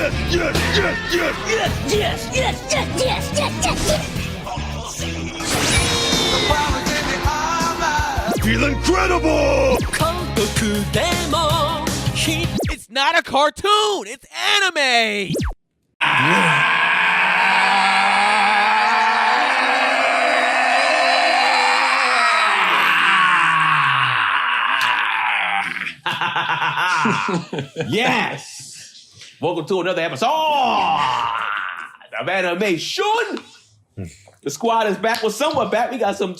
Feel incredible! It's not a cartoon, it's anime! Yes! Welcome to another episode of Animeshun. The squad is back. Well, somewhat back. We got some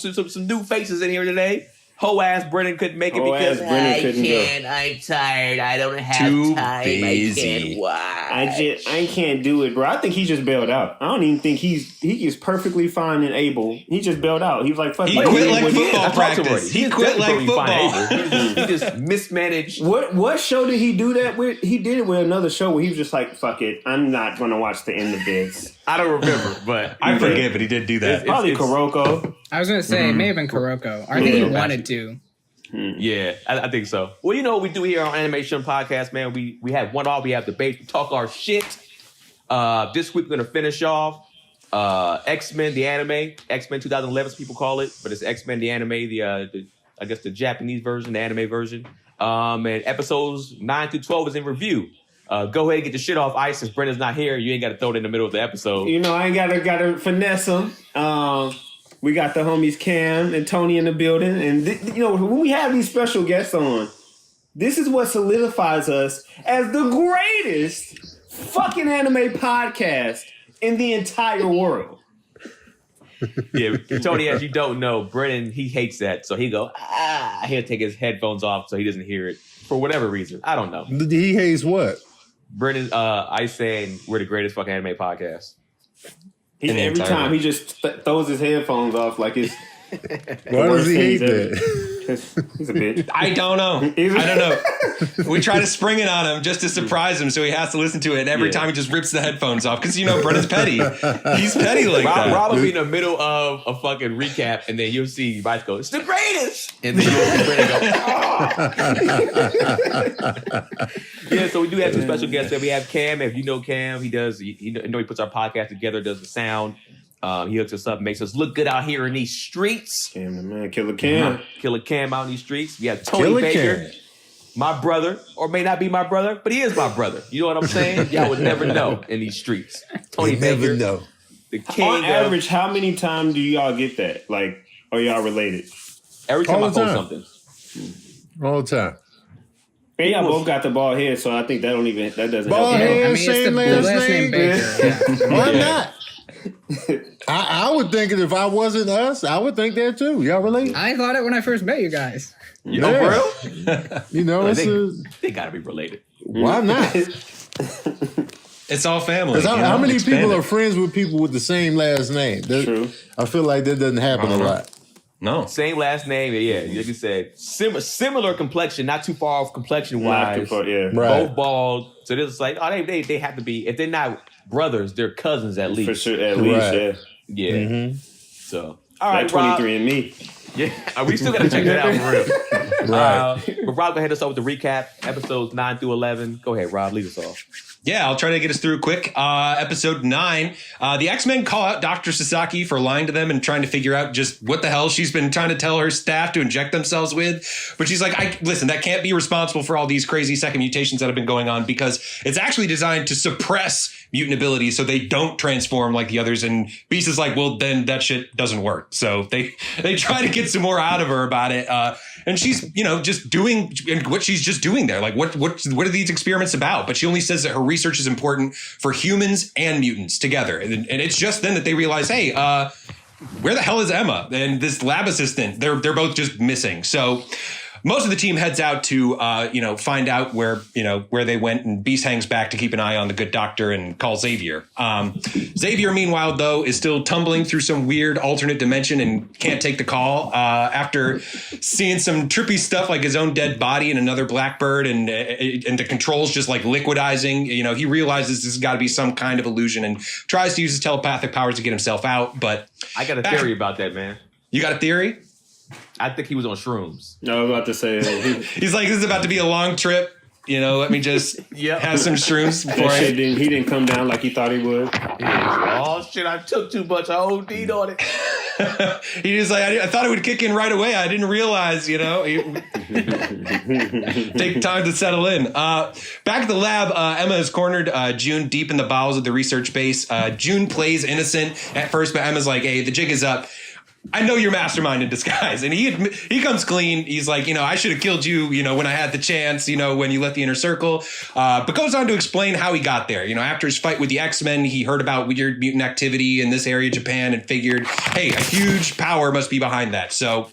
new faces in here today. Ho-ass Brennan couldn't make it because I'm tired. I don't have Too time. busy. I can't watch. I can't do it, bro. I think he just bailed out. I don't even think he is perfectly fine and able. He just bailed out. He was like, fuck He it. quit like football practice. He quit like football. He just mismanaged. What show did he do that with? He did it with another show where he was just like, fuck it. I'm not going to watch the end of this. I don't remember, but I forget, but he did do that. Probably Kuroko. I was going to say, it may have been Kuroko. I think he wanted to. Yeah, I think so. Well, you know what we do here on Animeshun Podcast, man. We have one off. We have debates. We talk our shit. This week we're going to finish off X-Men, the anime. X-Men 2011, as people call it. But it's X-Men, the anime, the I guess the Japanese version, the anime version. And episodes 9 through 12 is in review. Go ahead and get the shit off ice since Brendan's not here. You ain't got to throw it in the middle of the episode. You know, I ain't gotta finesse him. We got the homies Cam and Tony in the building. And, when we have these special guests on, this is what solidifies us as the greatest fucking anime podcast in the entire world. Yeah, Tony, as you don't know, Brennan, he hates that. So he'll take his headphones off so he doesn't hear it for whatever reason. I don't know. He hates what? Brennan, I saying we're the greatest fucking anime podcast. Every time he just throws his headphones off like it's. Why does he hate that? He's a bitch. I don't know. We try to spring it on him just to surprise him, so he has to listen to it. And every time he just rips the headphones off because Brennan's petty. He's petty like that. Rob will be in the middle of a fucking recap, and then you'll see Vice go, "It's the greatest," and then you'll see Brennan go, "Oh." Yeah, so we do have some special guests. So we have Cam. If you know Cam, he puts our podcast together, does the sound. He hooks us up, makes us look good out here in these streets. Cam the man, Killer Cam. Killer Cam out in these streets. We have Tony Killer Baker, Cam. my brother, or may not be my brother, but he is my brother. You know what I'm saying? Y'all would never know in these streets. Tony Baker, Never know. the king On average, how many times do y'all get that? Like, are y'all related? Every time All I the post time. something. All the time. And y'all both got the bald head, so I think that doesn't Bald help. head. I mean, it's the last name Baker. Why not? I would think it if I wasn't us. I would think that too. Y'all relate? I thought it when I first met you guys. You know, bro? It's They gotta be related. why not? It's all family. How many Expand people it. are friends with people with the same last name? True. I feel like that doesn't happen a lot. No. Same last name, yeah. Like you said, similar complexion, not too far off complexion Not too wise. far, yeah. Right. Both bald. So this is like, they have to be. If they're not brothers, they're cousins at least. For sure, at least, Right. Yeah. Mm-hmm. So all right, Like Rob. 23 and me. Yeah, we still gotta check that out for real. Right. But Rob, go ahead us off with the recap. Episodes 9 through 11. Go ahead, Rob. Lead us off. Yeah, I'll try to get us through quick. Episode 9. The X-Men call out Dr. Sasaki for lying to them and trying to figure out just what the hell she's been trying to tell her staff to inject themselves with. But she's like, listen, that can't be responsible for all these crazy second mutations that have been going on because it's actually designed to suppress mutant ability so they don't transform like the others. And Beast is like, well, then that shit doesn't work. So they try to get some more out of her about it. And she's, just doing what she's just doing there. Like, what are these experiments about? But she only says that her research is important for humans and mutants together. And it's just then that they realize, hey, where the hell is Emma? And this lab assistant, they're both just missing. So most of the team heads out to, find out where they went, and Beast hangs back to keep an eye on the good doctor and calls Xavier. Xavier, meanwhile, though, is still tumbling through some weird alternate dimension and can't take the call after seeing some trippy stuff like his own dead body and another blackbird and the controls just like liquidizing. He realizes this has got to be some kind of illusion and tries to use his telepathic powers to get himself out. But I got a theory about that, man. You got a theory? I think he was on shrooms. No, I was about to say He's like, this is about to be a long trip. Let me just have some shrooms before That shit he didn't come down like he thought he would. Oh shit! I took too much. I OD'd on it. He was like, I thought it would kick in right away. I didn't realize, take time to settle in. Back at the lab, Emma has cornered June deep in the bowels of the research base. June plays innocent at first, but Emma's like, hey, the jig is up. I know you're mastermind in disguise. And he comes clean. He's like, I should have killed you, when I had the chance, when you left the inner circle. But goes on to explain how he got there. After his fight with the X-Men, he heard about weird mutant activity in this area of Japan and figured, hey, a huge power must be behind that. So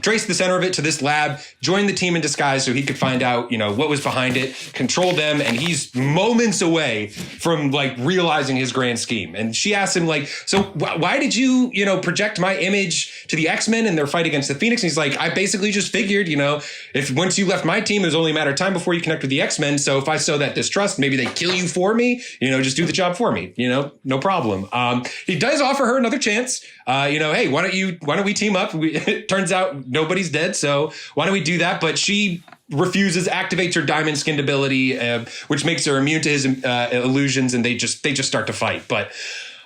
traced the center of it to this lab, joined the team in disguise so he could find out, what was behind it, control them, and he's moments away from realizing his grand scheme. And she asked him so why did you, project my image to the X-Men in their fight against the Phoenix? And he's like, I basically just figured, if once you left my team, it was only a matter of time before you connect with the X-Men. So if I sow that distrust, maybe they kill you for me, just do the job for me, no problem. He does offer her another chance. Hey, why don't we team up? It turns out nobody's dead, so why don't we do that? But she refuses, activates her diamond skinned ability, which makes her immune to his illusions, and they just start to fight. But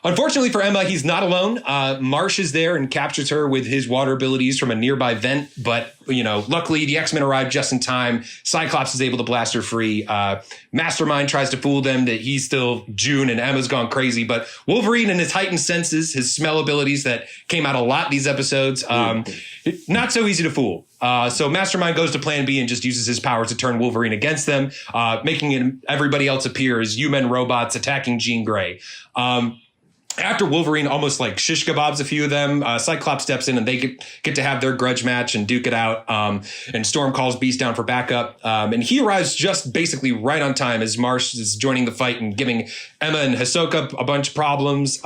unfortunately for Emma, he's not alone. Marsh is there and captures her with his water abilities from a nearby vent. But, luckily the X-Men arrive just in time. Cyclops is able to blast her free. Mastermind tries to fool them that he's still June and Emma's gone crazy. But Wolverine and his heightened senses, his smell abilities that came out a lot these episodes, not so easy to fool. So Mastermind goes to plan B and just uses his powers to turn Wolverine against them, making everybody else appear as human robots attacking Jean Grey. After Wolverine almost shish kebabs a few of them, Cyclops steps in and they get to have their grudge match and duke it out. And Storm calls Beast down for backup. And he arrives just basically right on time as Marsh is joining the fight and giving Emma and Hisoka a bunch of problems.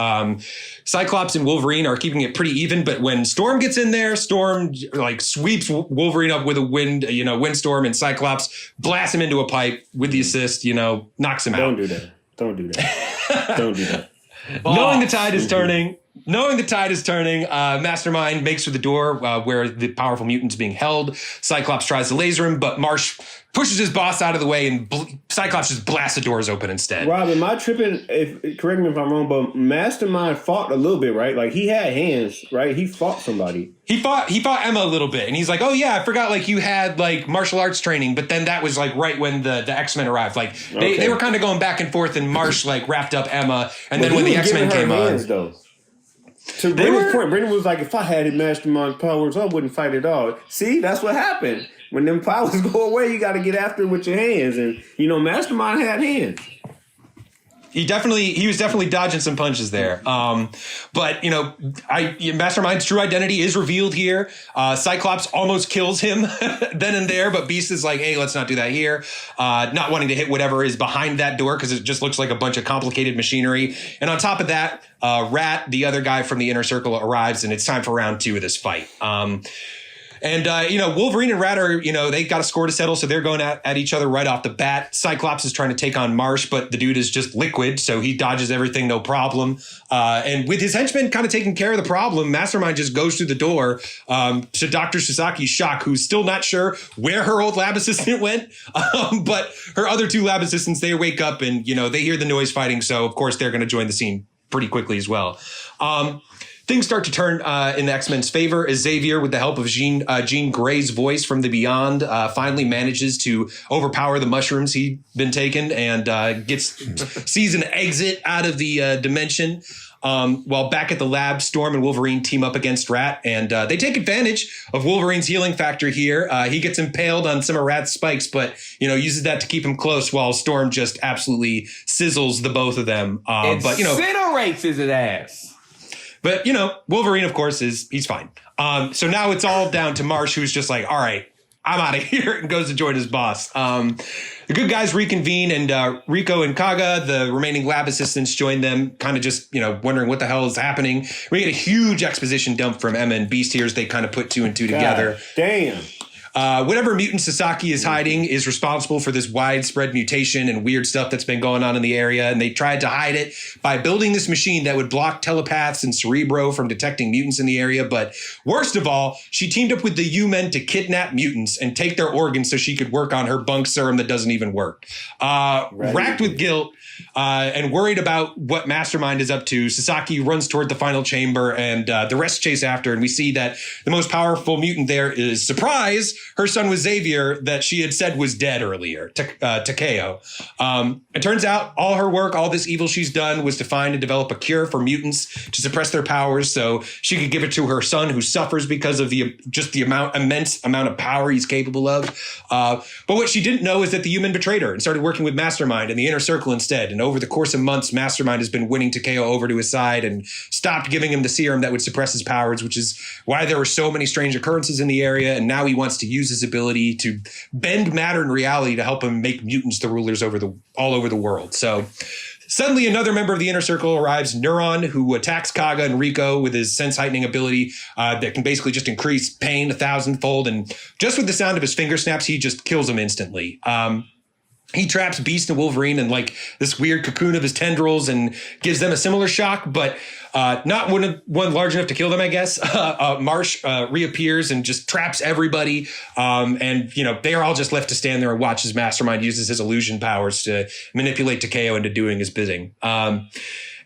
Cyclops and Wolverine are keeping it pretty even, but when Storm gets in there, Storm sweeps Wolverine up with a windstorm, and Cyclops blasts him into a pipe with the assist, knocks him out. Don't do that. Don't do that. Knowing the tide is turning, Mastermind makes for the door where the powerful mutant's being held. Cyclops tries to laser him, but Marsh pushes his boss out of the way, and Cyclops just blasts the doors open instead. Rob, am I tripping? Correct me if I'm wrong, but Mastermind fought a little bit, right? He had hands, right? He fought somebody. He fought Emma a little bit, and he's like, "Oh yeah, I forgot. You had martial arts training." But then that was right when the X-Men arrived. They were kind of going back and forth, and Marsh wrapped up Emma, and then when the X-Men came on, though. To Brendan's point, Brendan was like, if I had Mastermind powers, I wouldn't fight at all. See, that's what happened. When them powers go away, you got to get after it with your hands. And, Mastermind had hands. He was definitely dodging some punches there. But Mastermind's true identity is revealed here. Cyclops almost kills him then and there, but Beast is like, hey, let's not do that here. Not wanting to hit whatever is behind that door because it just looks like a bunch of complicated machinery. And on top of that, Rat, the other guy from the inner circle, arrives, and it's time for round 2 of this fight. Wolverine and Rat are, they got a score to settle, so they're going at each other right off the bat. Cyclops is trying to take on Marsh, but the dude is just liquid, so he dodges everything, no problem. And with his henchmen kind of taking care of the problem, Mastermind just goes through the door to Dr. Sasaki's shock, who's still not sure where her old lab assistant went. But her other 2 lab assistants, they wake up and, they hear the noise fighting, so of course they're going to join the scene pretty quickly as well. Things start to turn in the X-Men's favor as Xavier, with the help of Jean Grey's voice from the Beyond, finally manages to overpower the mushrooms he'd been taking and sees an exit out of the dimension. While back at the lab, Storm and Wolverine team up against Rat, and they take advantage of Wolverine's healing factor here. He gets impaled on some of Rat's spikes, but uses that to keep him close, while Storm just absolutely sizzles the both of them. Incinerates his ass. But, Wolverine, of course, he's fine. So now it's all down to Marsh, who's just like, all right, I'm out of here, and goes to join his boss. The good guys reconvene, and Rico and Kaga, the remaining lab assistants, join them, kind of just, wondering what the hell is happening. We get a huge exposition dump from Emma and Beast here as they kind of put 2 and 2 together. Damn. Whatever mutant Sasaki is hiding is responsible for this widespread mutation and weird stuff that's been going on in the area. And they tried to hide it by building this machine that would block telepaths and Cerebro from detecting mutants in the area. But worst of all, she teamed up with the U-Men to kidnap mutants and take their organs so she could work on her bunk serum that doesn't even work. Racked with guilt and worried about what Mastermind is up to, Sasaki runs toward the final chamber and the rest chase after. And we see that the most powerful mutant there is, surprise, her son was Xavier that she had said was dead earlier, Takeo. It turns out all her work, all this evil she's done was to find and develop a cure for mutants to suppress their powers so she could give it to her son who suffers because of the immense amount of power he's capable of. But what she didn't know is that the human betrayed her and started working with Mastermind and the Inner Circle instead. And over the course of months, Mastermind has been winning Takeo over to his side and stopped giving him the serum that would suppress his powers, which is why there were so many strange occurrences in the area. And now he wants to use his ability to bend matter and reality to help him make mutants the rulers all over the world. So suddenly another member of the Inner Circle arrives, Neuron, who attacks Kaga and Rico with his sense-heightening ability that can basically just increase pain 1,000-fold. And just with the sound of his finger snaps, he just kills him instantly. He traps Beast and Wolverine in like this weird cocoon of his tendrils and gives them a similar shock, but not one large enough to kill them, I guess. Marsh reappears and just traps everybody. And, they are all just left to stand there and watch as Mastermind uses his illusion powers to manipulate Takeo into doing his bidding.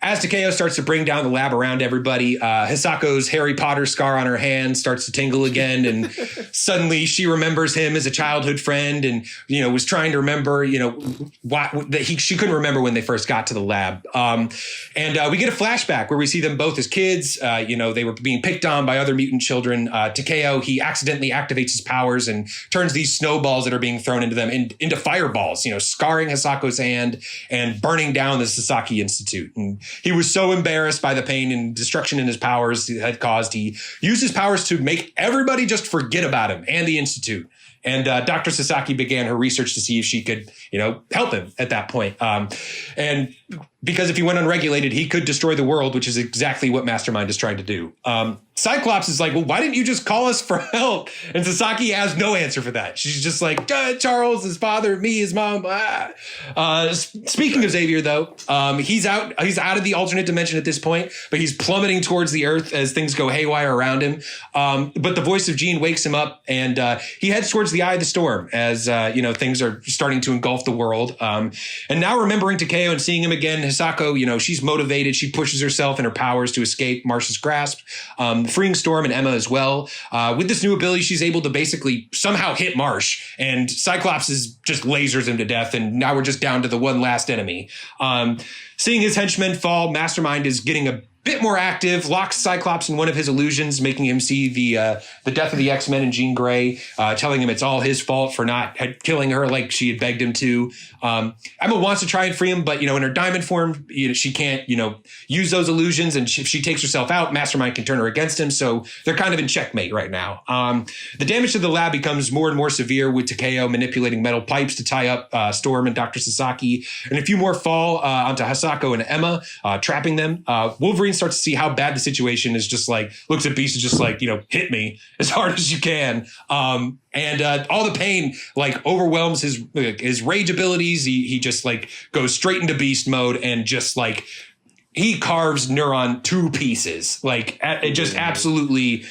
As Takeo starts to bring down the lab around everybody, Hisako's Harry Potter scar on her hand starts to tingle again. And suddenly she remembers him as a childhood friend and, was trying to remember, she couldn't remember when they first got to the lab. And we get a flashback where we see them both as kids. They were being picked on by other mutant children. Takeo, he accidentally activates his powers and turns these snowballs that are being thrown into them into fireballs, scarring Hisako's hand and burning down the Sasaki Institute. And he was so embarrassed by the pain and destruction in his powers had caused. He used his powers to make everybody just forget about him and the Institute. And Dr. Sasaki began her research to see if she could, help him at that point. And because if he went unregulated, he could destroy the world, which is exactly what Mastermind is trying to do. Cyclops is like, well, why didn't you just call us for help? And Sasaki has no answer for that. She's just like, Charles, his father, me, his mom. Speaking of Xavier, though, he's out of the alternate dimension at this point, but he's plummeting towards the earth as things go haywire around him. But the voice of Jean wakes him up and he heads towards the eye of the storm as, things are starting to engulf the world. And now remembering Takeo and seeing him again, Hisako, she's motivated. She pushes herself and her powers to escape Marsh's grasp, freeing Storm and Emma as well. With this new ability, she's able to basically somehow hit Marsh, and Cyclops just lasers him to death, and now we're just down to the one last enemy. Seeing his henchmen fall, Mastermind is getting a bit more active, locks Cyclops in one of his illusions, making him see the death of the X-Men and Jean Grey, telling him it's all his fault for not killing her like she had begged him to. Emma wants to try and free him, but, in her diamond form, she can't, use those illusions. And if she takes herself out, Mastermind can turn her against him. So they're kind of in checkmate right now. The damage to the lab becomes more and more severe with Takeo manipulating metal pipes to tie up Storm and Dr. Sasaki. And a few more fall onto Hisako and Emma, trapping them. Wolverine starts to see how bad the situation is, just like looks at Beast and just like, hit me as hard as you can. And all the pain like overwhelms his rage abilities. He just like goes straight into Beast mode and just like he carves Neuron to pieces. Like it just absolutely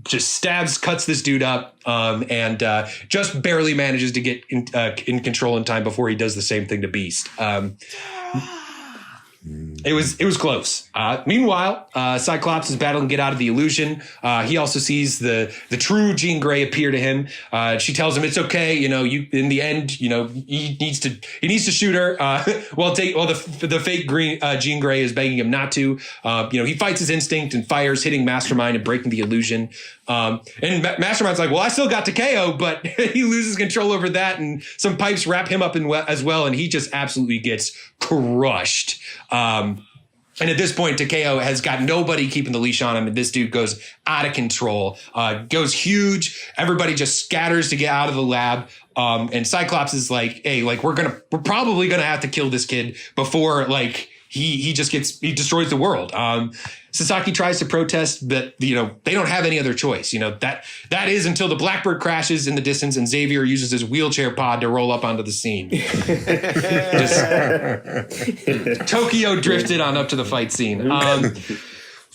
just cuts this dude up, and just barely manages to get in control in time before he does the same thing to Beast. It was close. Meanwhile, Cyclops is battling to get out of the illusion. He also sees the true Jean Grey appear to him. She tells him it's okay. You in the end, he needs to shoot her. The fake Jean Grey is begging him not to. He fights his instinct and fires, hitting Mastermind and breaking the illusion. And Mastermind's like, well, I still got Takeo, but he loses control over that, and some pipes wrap him up as well, and he just absolutely gets crushed. And at this point, Takeo has got nobody keeping the leash on him, and this dude goes out of control, goes huge. Everybody just scatters to get out of the lab. And Cyclops is like, hey, like we're probably gonna have to kill this kid before like he destroys the world. Sasaki tries to protest, but they don't have any other choice. That is until the Blackbird crashes in the distance and Xavier uses his wheelchair pod to roll up onto the scene. Just Tokyo drifted on up to the fight scene.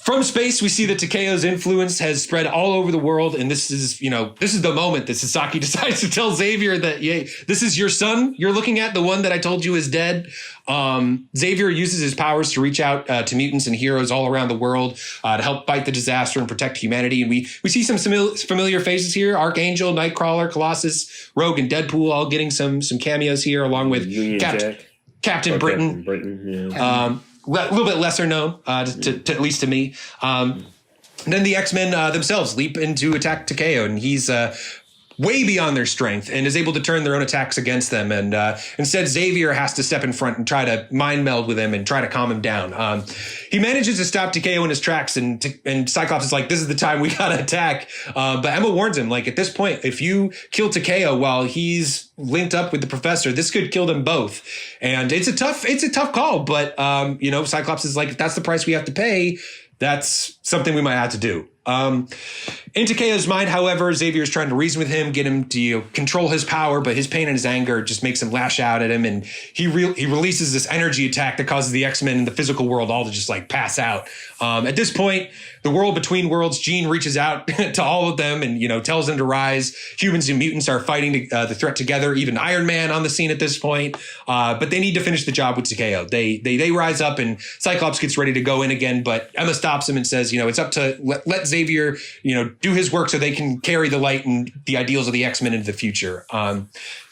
From space, we see that Takeo's influence has spread all over the world, and this is the moment that Sasaki decides to tell Xavier that, this is your son you're looking at, the one that I told you is dead. Xavier uses his powers to reach out to mutants and heroes all around the world to help fight the disaster and protect humanity. And we see some familiar faces here: Archangel, Nightcrawler, Colossus, Rogue, and Deadpool, all getting some cameos here, along with Captain Britain. A little bit lesser known, to at least to me. Then the X-Men themselves leap in to attack Takeo, and he's way beyond their strength and is able to turn their own attacks against them. And instead, Xavier has to step in front and try to mind meld with him and try to calm him down. He manages to stop Takeo in his tracks, and Cyclops is like, this is the time we gotta attack. But Emma warns him, like, at this point, if you kill Takeo while he's linked up with the professor, this could kill them both. And it's a tough call, but Cyclops is like, if that's the price we have to pay, that's something we might have to do. In Takeo's mind, however, Xavier is trying to reason with him, get him to control his power, but his pain and his anger just makes him lash out at him, and he releases this energy attack that causes the X-Men in the physical world all to just like pass out. At this point, the world between worlds, Jean reaches out to all of them and tells them to rise. Humans and mutants are fighting the threat together. Even Iron Man on the scene at this point, but they need to finish the job with Takeo. They rise up, and Cyclops gets ready to go in again, but Emma stops him and says, it's up to let Xavier, do his work so they can carry the light and the ideals of the X-Men into the future.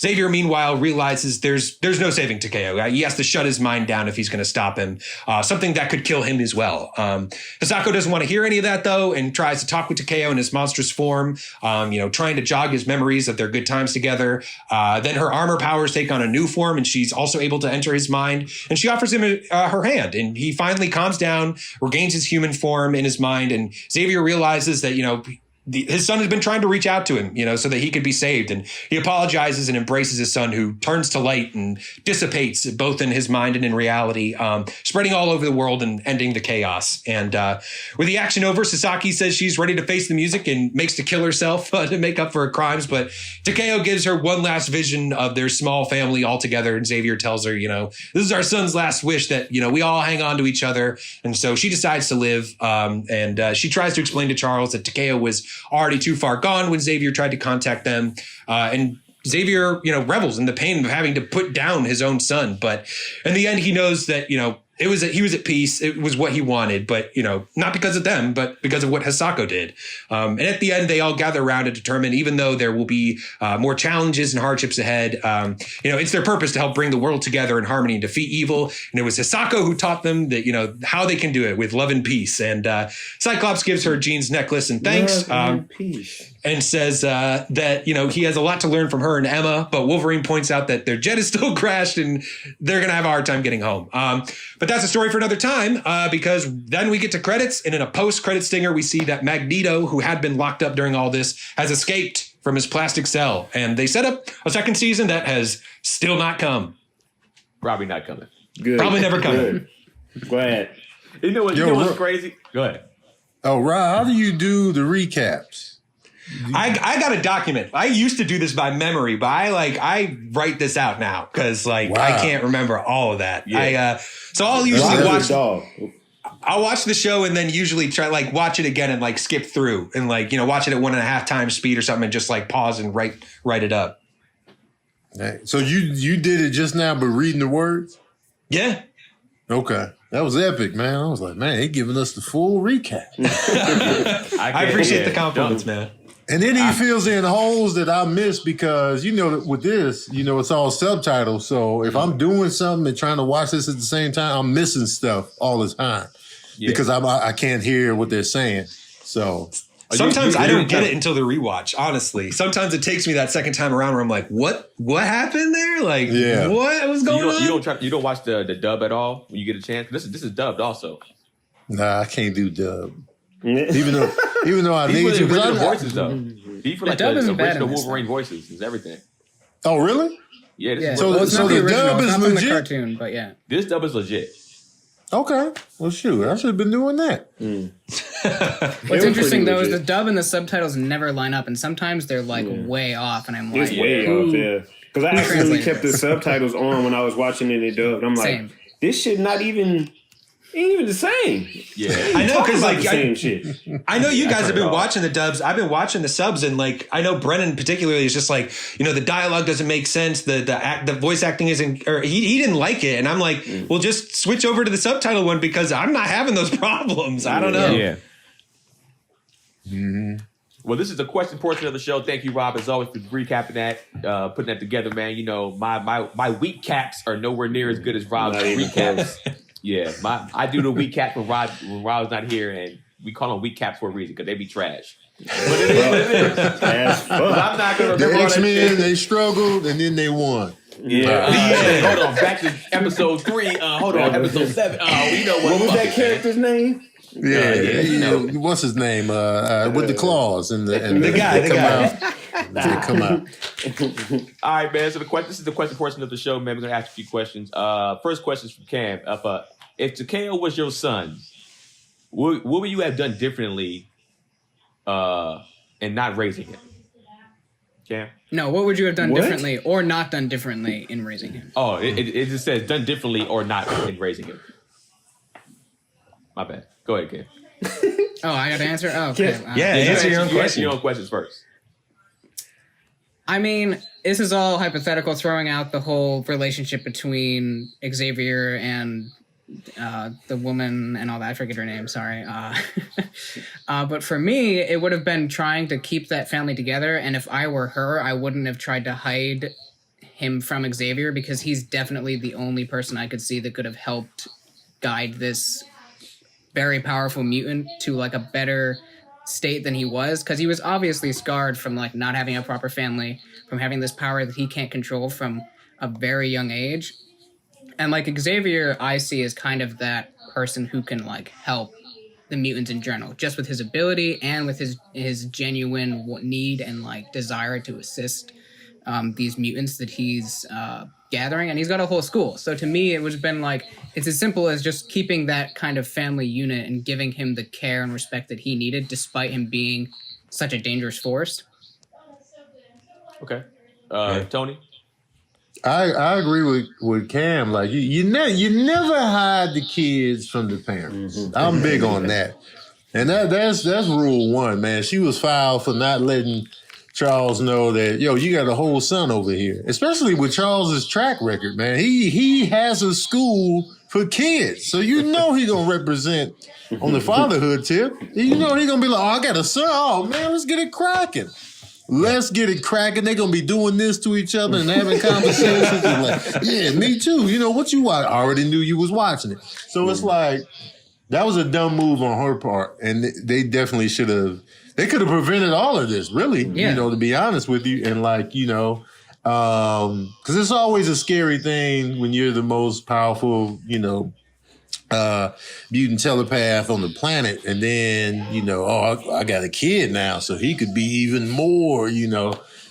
Xavier, meanwhile, realizes there's no saving Takeo. He has to shut his mind down if he's going to stop him. Something that could kill him as well. Hisako doesn't want to hear any of that, though, and tries to talk with Takeo in his monstrous form, trying to jog his memories of their good times together. Then her armor powers take on a new form, and she's also able to enter his mind. And she offers him her hand, and he finally calms down, regains his human form in his mind, and Xavier realizes that, his son has been trying to reach out to him, so that he could be saved. And he apologizes and embraces his son, who turns to light and dissipates both in his mind and in reality, spreading all over the world and ending the chaos. And with the action over, Sasaki says she's ready to face the music and makes to kill herself to make up for her crimes. But Takeo gives her one last vision of their small family all together. And Xavier tells her, this is our son's last wish, that, we all hang on to each other. And so she decides to live. And she tries to explain to Charles that Takeo was already too far gone when Xavier tried to contact them. And Xavier, revels in the pain of having to put down his own son. But in the end, he knows that, he was at peace. It was what he wanted, but, not because of them, but because of what Hisako did. And at the end, they all gather around to determine, even though there will be more challenges and hardships ahead, it's their purpose to help bring the world together in harmony and defeat evil. And it was Hisako who taught them that, how they can do it with love and peace. And Cyclops gives her Jean's necklace and thanks. And says that, he has a lot to learn from her and Emma, but Wolverine points out that their jet is still crashed and they're going to have a hard time getting home. But that's a story for another time, because then we get to credits, and in a post-credit stinger, we see that Magneto, who had been locked up during all this, has escaped from his plastic cell. And they set up a second season that has still not come. Probably not coming. Good. Probably never coming. Good. Glad. You know what's crazy? Go ahead. Oh, Rob, how do you do the recaps? I got a document. I used to do this by memory, but I write this out now because I can't remember all of that. Yeah. So I'll usually I'll watch the show and then usually try watch it again and skip through and watch it at 1.5 times speed or something and just pause and write it up. Right. So you did it just now, but reading the words? Yeah. Okay. That was epic, man. I was like, man, they giving us the full recap. I appreciate the compliments, man. And then he fills in holes that I missed because, with this, it's all subtitles. So if I'm doing something and trying to watch this at the same time, I'm missing stuff all the time because I can't hear what they're saying. So sometimes I don't get it until the rewatch, honestly. Sometimes it takes me that second time around where I'm like, what happened there? What was going on? You don't watch the dub at all when you get a chance? This is dubbed also. Nah, I can't do dub. Even though I need to. The voices, though. Be for the original Wolverine voices is everything. Oh, really? Yeah. So the dub is legit. legit? The cartoon, but yeah. This dub is legit. Okay. Well, shoot, I should have been doing that. What's interesting though is the dub and the subtitles never line up, and sometimes they're like way off, and I'm like, It's way off, yeah. Because I accidentally kept the subtitles on when I was watching it in dub. I'm like, Same. this shit ain't even the same. Yeah. I know, because like same shit. I know you guys have been watching the dubs. I've been watching the subs, and like I know Brennan particularly is just like, you know, the dialogue doesn't make sense. The voice acting isn't, or he didn't like it, and I'm like, well, just switch over to the subtitle one because I'm not having those problems. I don't know. Yeah. Mm-hmm. Well, this is the question portion of the show. Thank you, Rob, as always, for recapping that, putting that together, man. You know, my week caps are nowhere near as good as Rob's recaps. Yeah, I do the week cap when Rob's not here, and we call them week caps for a reason because they be trash. But it is what it is. I'm not gonna remember The all that X-Men, shit. they struggled and then they won. Yeah. Hold on, back to episode 3. Hold on, episode 7. You know What was that character's name? Yeah, you know. What's his name? With the claws and the guy. They come out. All right, man. So this is the question portion of the show, man. We're gonna ask a few questions. First question is from Cam. If Takeo was your son, what would you have done differently in not raising him? Cam? no, what would you have done differently or not done differently in raising him? Oh, it just says done differently or not in raising him. My bad. Go ahead, Cam. Oh, I got to answer? Oh, okay. Yeah, answer your own You answer question. your own questions first. I mean, this is all hypothetical, throwing out the whole relationship between Xavier and the woman and all that. I forget her name, sorry. But for me, it would have been trying to keep that family together, and if I were her, I wouldn't have tried to hide him from Xavier, because he's definitely the only person I could see that could have helped guide this very powerful mutant to like a better state than he was, because he was obviously scarred from like not having a proper family, from having this power that he can't control from a very young age. And like Xavier, I see as kind of that person who can like help the mutants in general, just with his ability and with his genuine need and like desire to assist these mutants that he's gathering, and he's got a whole school. So to me, it would have been like, it's as simple as just keeping that kind of family unit and giving him the care and respect that he needed, despite him being such a dangerous force. Okay. Tony? I agree with Cam. Like you never hide the kids from the parents. I'm big on that, and that's rule 1, man. She was filed for not letting Charles know that, you got a whole son over here, especially with Charles's track record, man. He has a school for kids, so he gonna represent on the fatherhood tip. He gonna be like, oh, I got a son. Oh man, let's get it cracking. Let's get it cracking. They're going to be doing this to each other and having conversations. And like, yeah, me too. You know, what you watch? I already knew you was watching it. So it's like, that was a dumb move on her part. And they definitely should have, they could have prevented all of this, really, to be honest with you. And like, because it's always a scary thing when you're the most powerful, mutant telepath on the planet, and then I got a kid now, so he could be even more,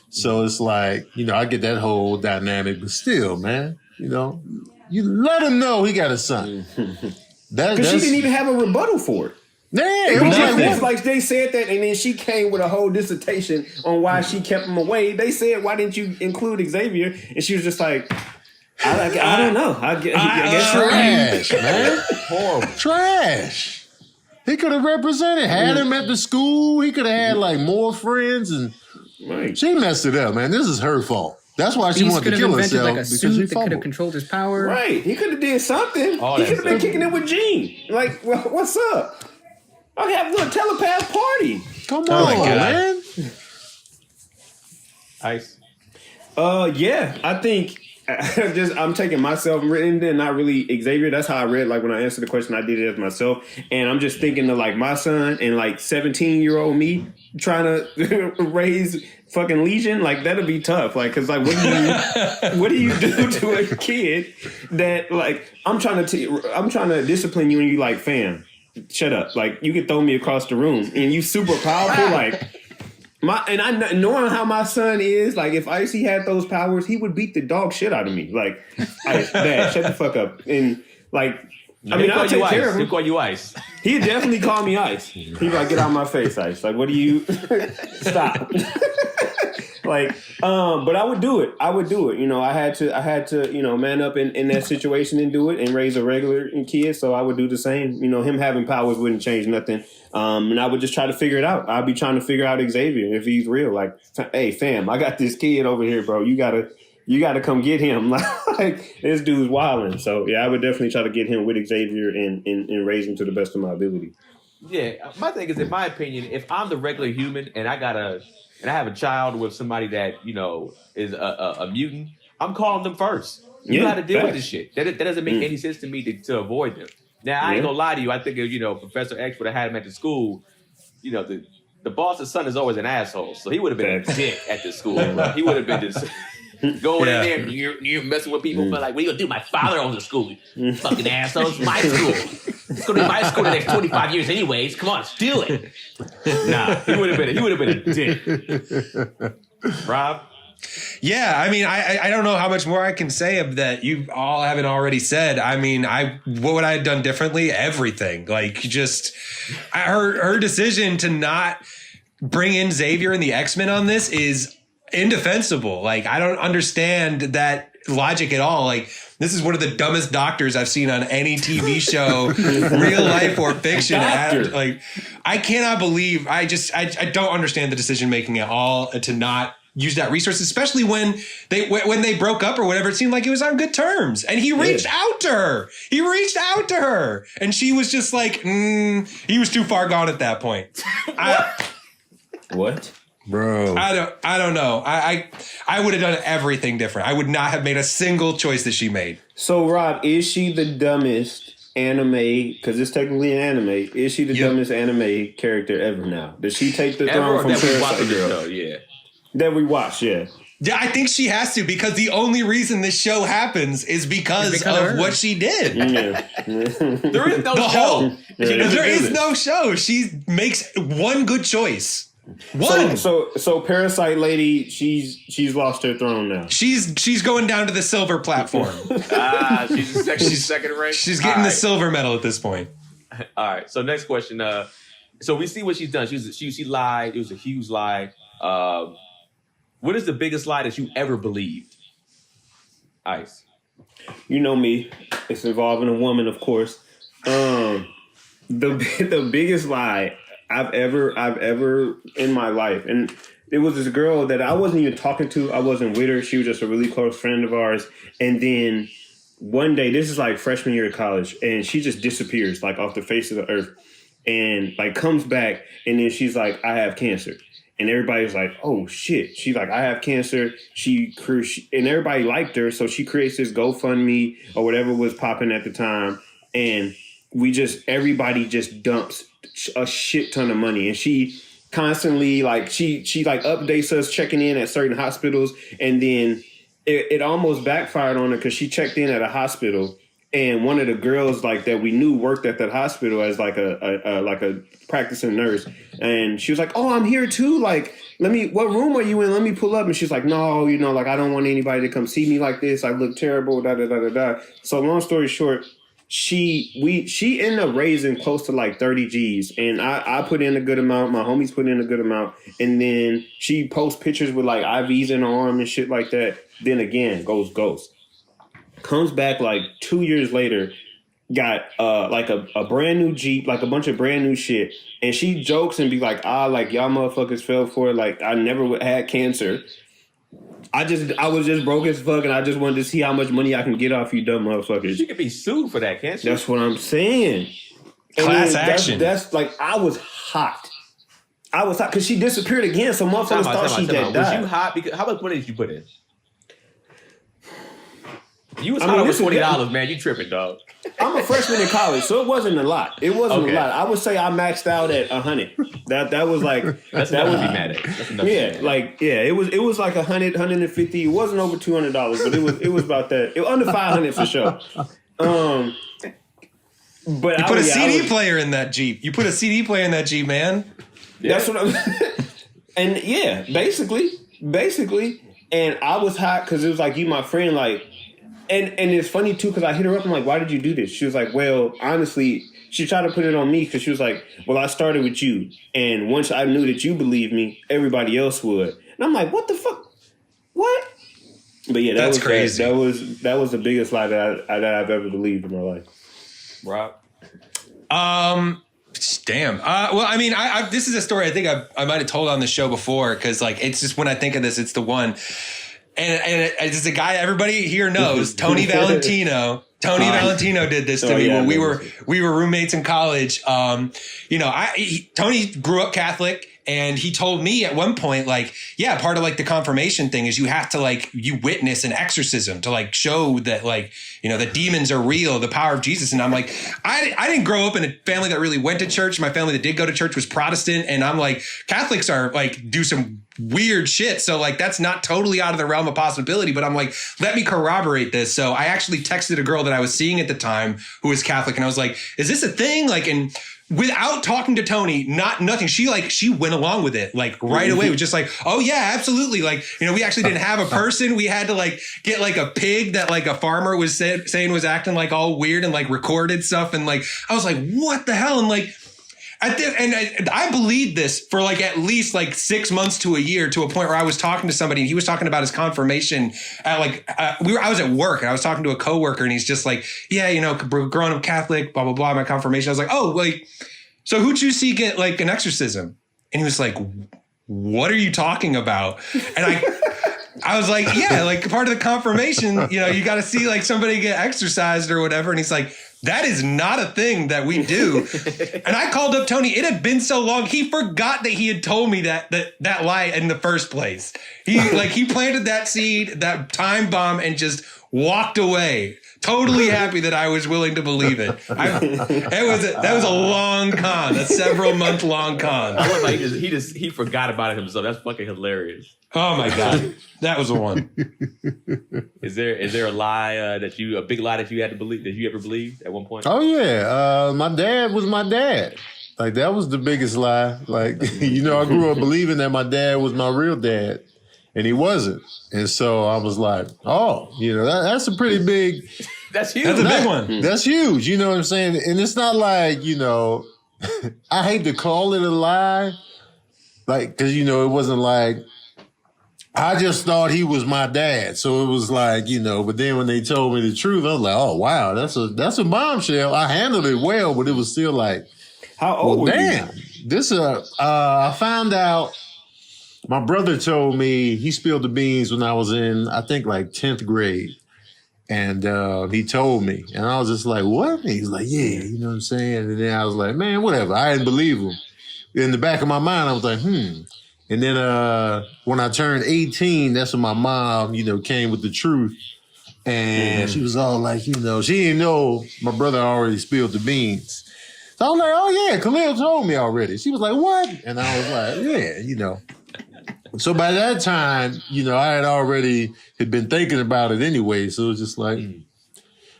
so it's like, I get that whole dynamic, but still, man, you let him know he got a son. Because she didn't even have a rebuttal for it. Yeah, It's like they said that, and then she came with a whole dissertation on why she kept him away. They said, why didn't you include Xavier? And she was just like, I don't know. I guess trash, man. Horrible. Trash. He could have represented, had him at the school. He could have had like more friends, and she messed it up, man. This is her fault. That's why she wanted to kill herself, like a because suit she that could have fumbled. controlled his power. Right. He could have did something. He could have been kicking it with Jean. Like, well, what's up? I'll have a little telepath party. Come on, man. Ice. Yeah, I think I'm taking myself written and not really Xavier. That's how I read, like when I answered the question, I did it as myself. And I'm just thinking of like my son and like 17-year-old me trying to raise fucking Legion. Like that'll be tough. Like, cause like, what do you do to a kid that like, I'm trying to discipline you and you like, fam, shut up. Like you can throw me across the room and you super powerful. Like, knowing how my son is, like if Icy had those powers, he would beat the dog shit out of me. Like, Ice, Dad, shut the fuck up. And like, I mean, I'll take care of him. He'll call you Ice. He'd definitely call me Ice. He'd be like, get out of my face, Ice. Like, what do you... Stop. Like, but I would do it. You know, I had to, you know, man up in that situation and do it and raise a regular kid. So I would do the same. You know, him having powers wouldn't change nothing. And I would just try to figure it out. I'd be trying to figure out Xavier if he's real. Like, hey, fam, I got this kid over here, bro. You gotta come get him. Like, this dude's wilding. So yeah, I would definitely try to get him with Xavier and raise him to the best of my ability. Yeah, my thing is, in my opinion, if I'm the regular human and I have a child with somebody that, you know, is a mutant, I'm calling them first. You got to deal with this shit. That doesn't make any sense to me to avoid them. Now, I ain't gonna lie to you. I think, you know, Professor X would have had him at the school. You know, the boss's son is always an asshole, so he would have been a dick at the school. Bro. He would have been just going in there and you're messing with people, but like, what are you gonna do? My father owns the school. You fucking assholes. My school. It's gonna be my school the next 25 years anyways. Come on, steal it. Nah, he would have been a dick. Rob? Yeah, I mean, I don't know how much more I can say of that you all haven't already said. I mean, what would I have done differently? Everything. Like, just her decision to not bring in Xavier and the X-Men on this is indefensible. Like, I don't understand that logic at all. Like, this is one of the dumbest doctors I've seen on any TV show, real life or fiction. Like, I cannot believe. I don't understand the decision making at all to not use that resource, especially when they broke up or whatever. It seemed like it was on good terms, and he reached out to her. He reached out to her, and she was just like, he was too far gone at that point. What? Bro, I don't know. I would have done everything different. I would not have made a single choice that she made. So, Rob, is she the dumbest anime? Because it's technically an anime. Is she the dumbest anime character ever now? Does she take the throne from Parasite Girl? Yeah. That we watched, yeah. Yeah, I think she has to, because the only reason this show happens is because of what she did. Yeah. There is no show. There is no show. She makes one good choice. One. So Parasite Lady, she's lost her throne now. She's going down to the silver platform. She's second rank. She's getting the silver medal at this point. All right. So next question. So we see what she's done. She lied. It was a huge lie. What is the biggest lie that you ever believed? Ice. You know me. It's involving a woman, of course. The biggest lie I've ever in my life, and it was this girl that I wasn't even talking to. I wasn't with her. She was just a really close friend of ours. And then one day, this is like freshman year of college, and she just disappears like off the face of the earth, and like comes back, and then she's like, "I have cancer." And everybody's like, "Oh shit!" She's like, "I have cancer." And everybody liked her, so she creates this GoFundMe or whatever was popping at the time, and everybody just dumps a shit ton of money, and she constantly she updates us checking in at certain hospitals, and then it almost backfired on her because she checked in at a hospital, and one of the girls that we knew worked at that hospital as a practicing nurse, and she was like, "Oh, I'm here too. What room are you in? Let me pull up." And she's like, "No, I don't want anybody to come see me like this. I look terrible." Da da da da da. So long story short, she ended up raising close to 30 G's, and I put in a good amount. My homies put in a good amount, and then she posts pictures with IVs in her arm and shit like that. Then again, goes ghost. Comes back 2 years later, got a brand new Jeep, a bunch of brand new shit, and she jokes and be like, y'all motherfuckers fell for it. I never had cancer. I was just broke as fuck, and I just wanted to see how much money I can get off you dumb motherfuckers. She could be sued for that, can't she? That's what I'm saying. Class action. That's I was hot. Because she disappeared again, so motherfuckers thought she died. Was you hot? Because how much money did you put in? You was hot over $20, man. You tripping, dog. I'm a freshman in college, so it wasn't a lot. It wasn't a lot. I would say I maxed out at 100. That was that's that would be mad at. It was 100, 150. It wasn't over $200, but it was about that. It was under 500 for sure. But you put a CD player in that Jeep. You put a CD player in that Jeep, man. That's what I'm. And yeah, basically, and I was hot because it was you my friend, And it's funny too because I hit her up. I'm like, why did you do this? She was like, well, honestly, she tried to put it on me because she was like, well, I started with you, and once I knew that you believed me, everybody else would. And I'm like, what the fuck? What? But yeah, That's crazy. That was the biggest lie that I've ever believed in my life. Rob? Damn. Well, I mean, this is a story I think I might have told on the show before because, like, it's just when I think of this, it's the one. And it's a guy everybody here knows, Tony Valentino. Tony Valentino did this to me when we were roommates in college. Tony grew up Catholic. And he told me at one point, like, yeah, part of like the confirmation thing is you have to like, you witness an exorcism to like show that like, the demons are real, the power of Jesus. And I'm like, I didn't grow up in a family that really went to church. My family that did go to church was Protestant. And I'm like, Catholics are like, do some weird shit. So like, that's not totally out of the realm of possibility, but I'm like, let me corroborate this. So I actually texted a girl that I was seeing at the time who was Catholic. And I was like, is this a thing? Like, and without talking to Tony, nothing. She went along with it like right away. It was just like, oh yeah, absolutely. Like, we actually didn't have a person. We had to like get like a pig that like a farmer was saying was acting like all weird and like recorded stuff. And like, I was like, what the hell? And like, I believed this for like at least like 6 months to a year to a point where I was talking to somebody and he was talking about his confirmation at like, I was at work and I was talking to a coworker and he's just like, yeah, growing up Catholic, blah, blah, blah, my confirmation. I was like, oh, like, so who'd you see get like an exorcism? And he was like, what are you talking about? And I was like, yeah, like part of the confirmation, you got to see like somebody get exorcised or whatever. And he's like, that is not a thing that we do. And I called up Tony. It had been so long. He forgot that he had told me that lie in the first place. He planted that seed, that time bomb, and just walked away. Totally happy that I was willing to believe it. That was a long con, a several month long con. I love how he forgot about it himself. That's fucking hilarious. Oh my God. That was the one. Is there a lie a big lie that you had to believe that you ever believed at one point? Oh yeah. My dad was my dad. Like that was the biggest lie. Like, I grew up believing that my dad was my real dad and he wasn't. And so I was like, oh, that's a pretty big. That's huge. That's a big one. That's huge. You know what I'm saying? And it's not like, I hate to call it a lie. Like, cause it wasn't like, I just thought he was my dad. So it was like, but then when they told me the truth, I was like, oh wow, that's a bombshell. I handled it well, but it was still like, how old were damn. You? I found out, my brother told me he spilled the beans when I was in, I think like 10th grade. And he told me, and I was just like, what? And he's like, yeah, you know what I'm saying? And then I was like, man, whatever. I didn't believe him. In the back of my mind, I was like, And then when I turned 18, that's when my mom, came with the truth. And she was all like, she didn't know my brother already spilled the beans. So I was like, oh yeah, Khalil told me already. She was like, what? And I was like, yeah, So by that time, I had been thinking about it anyway. So it was just like,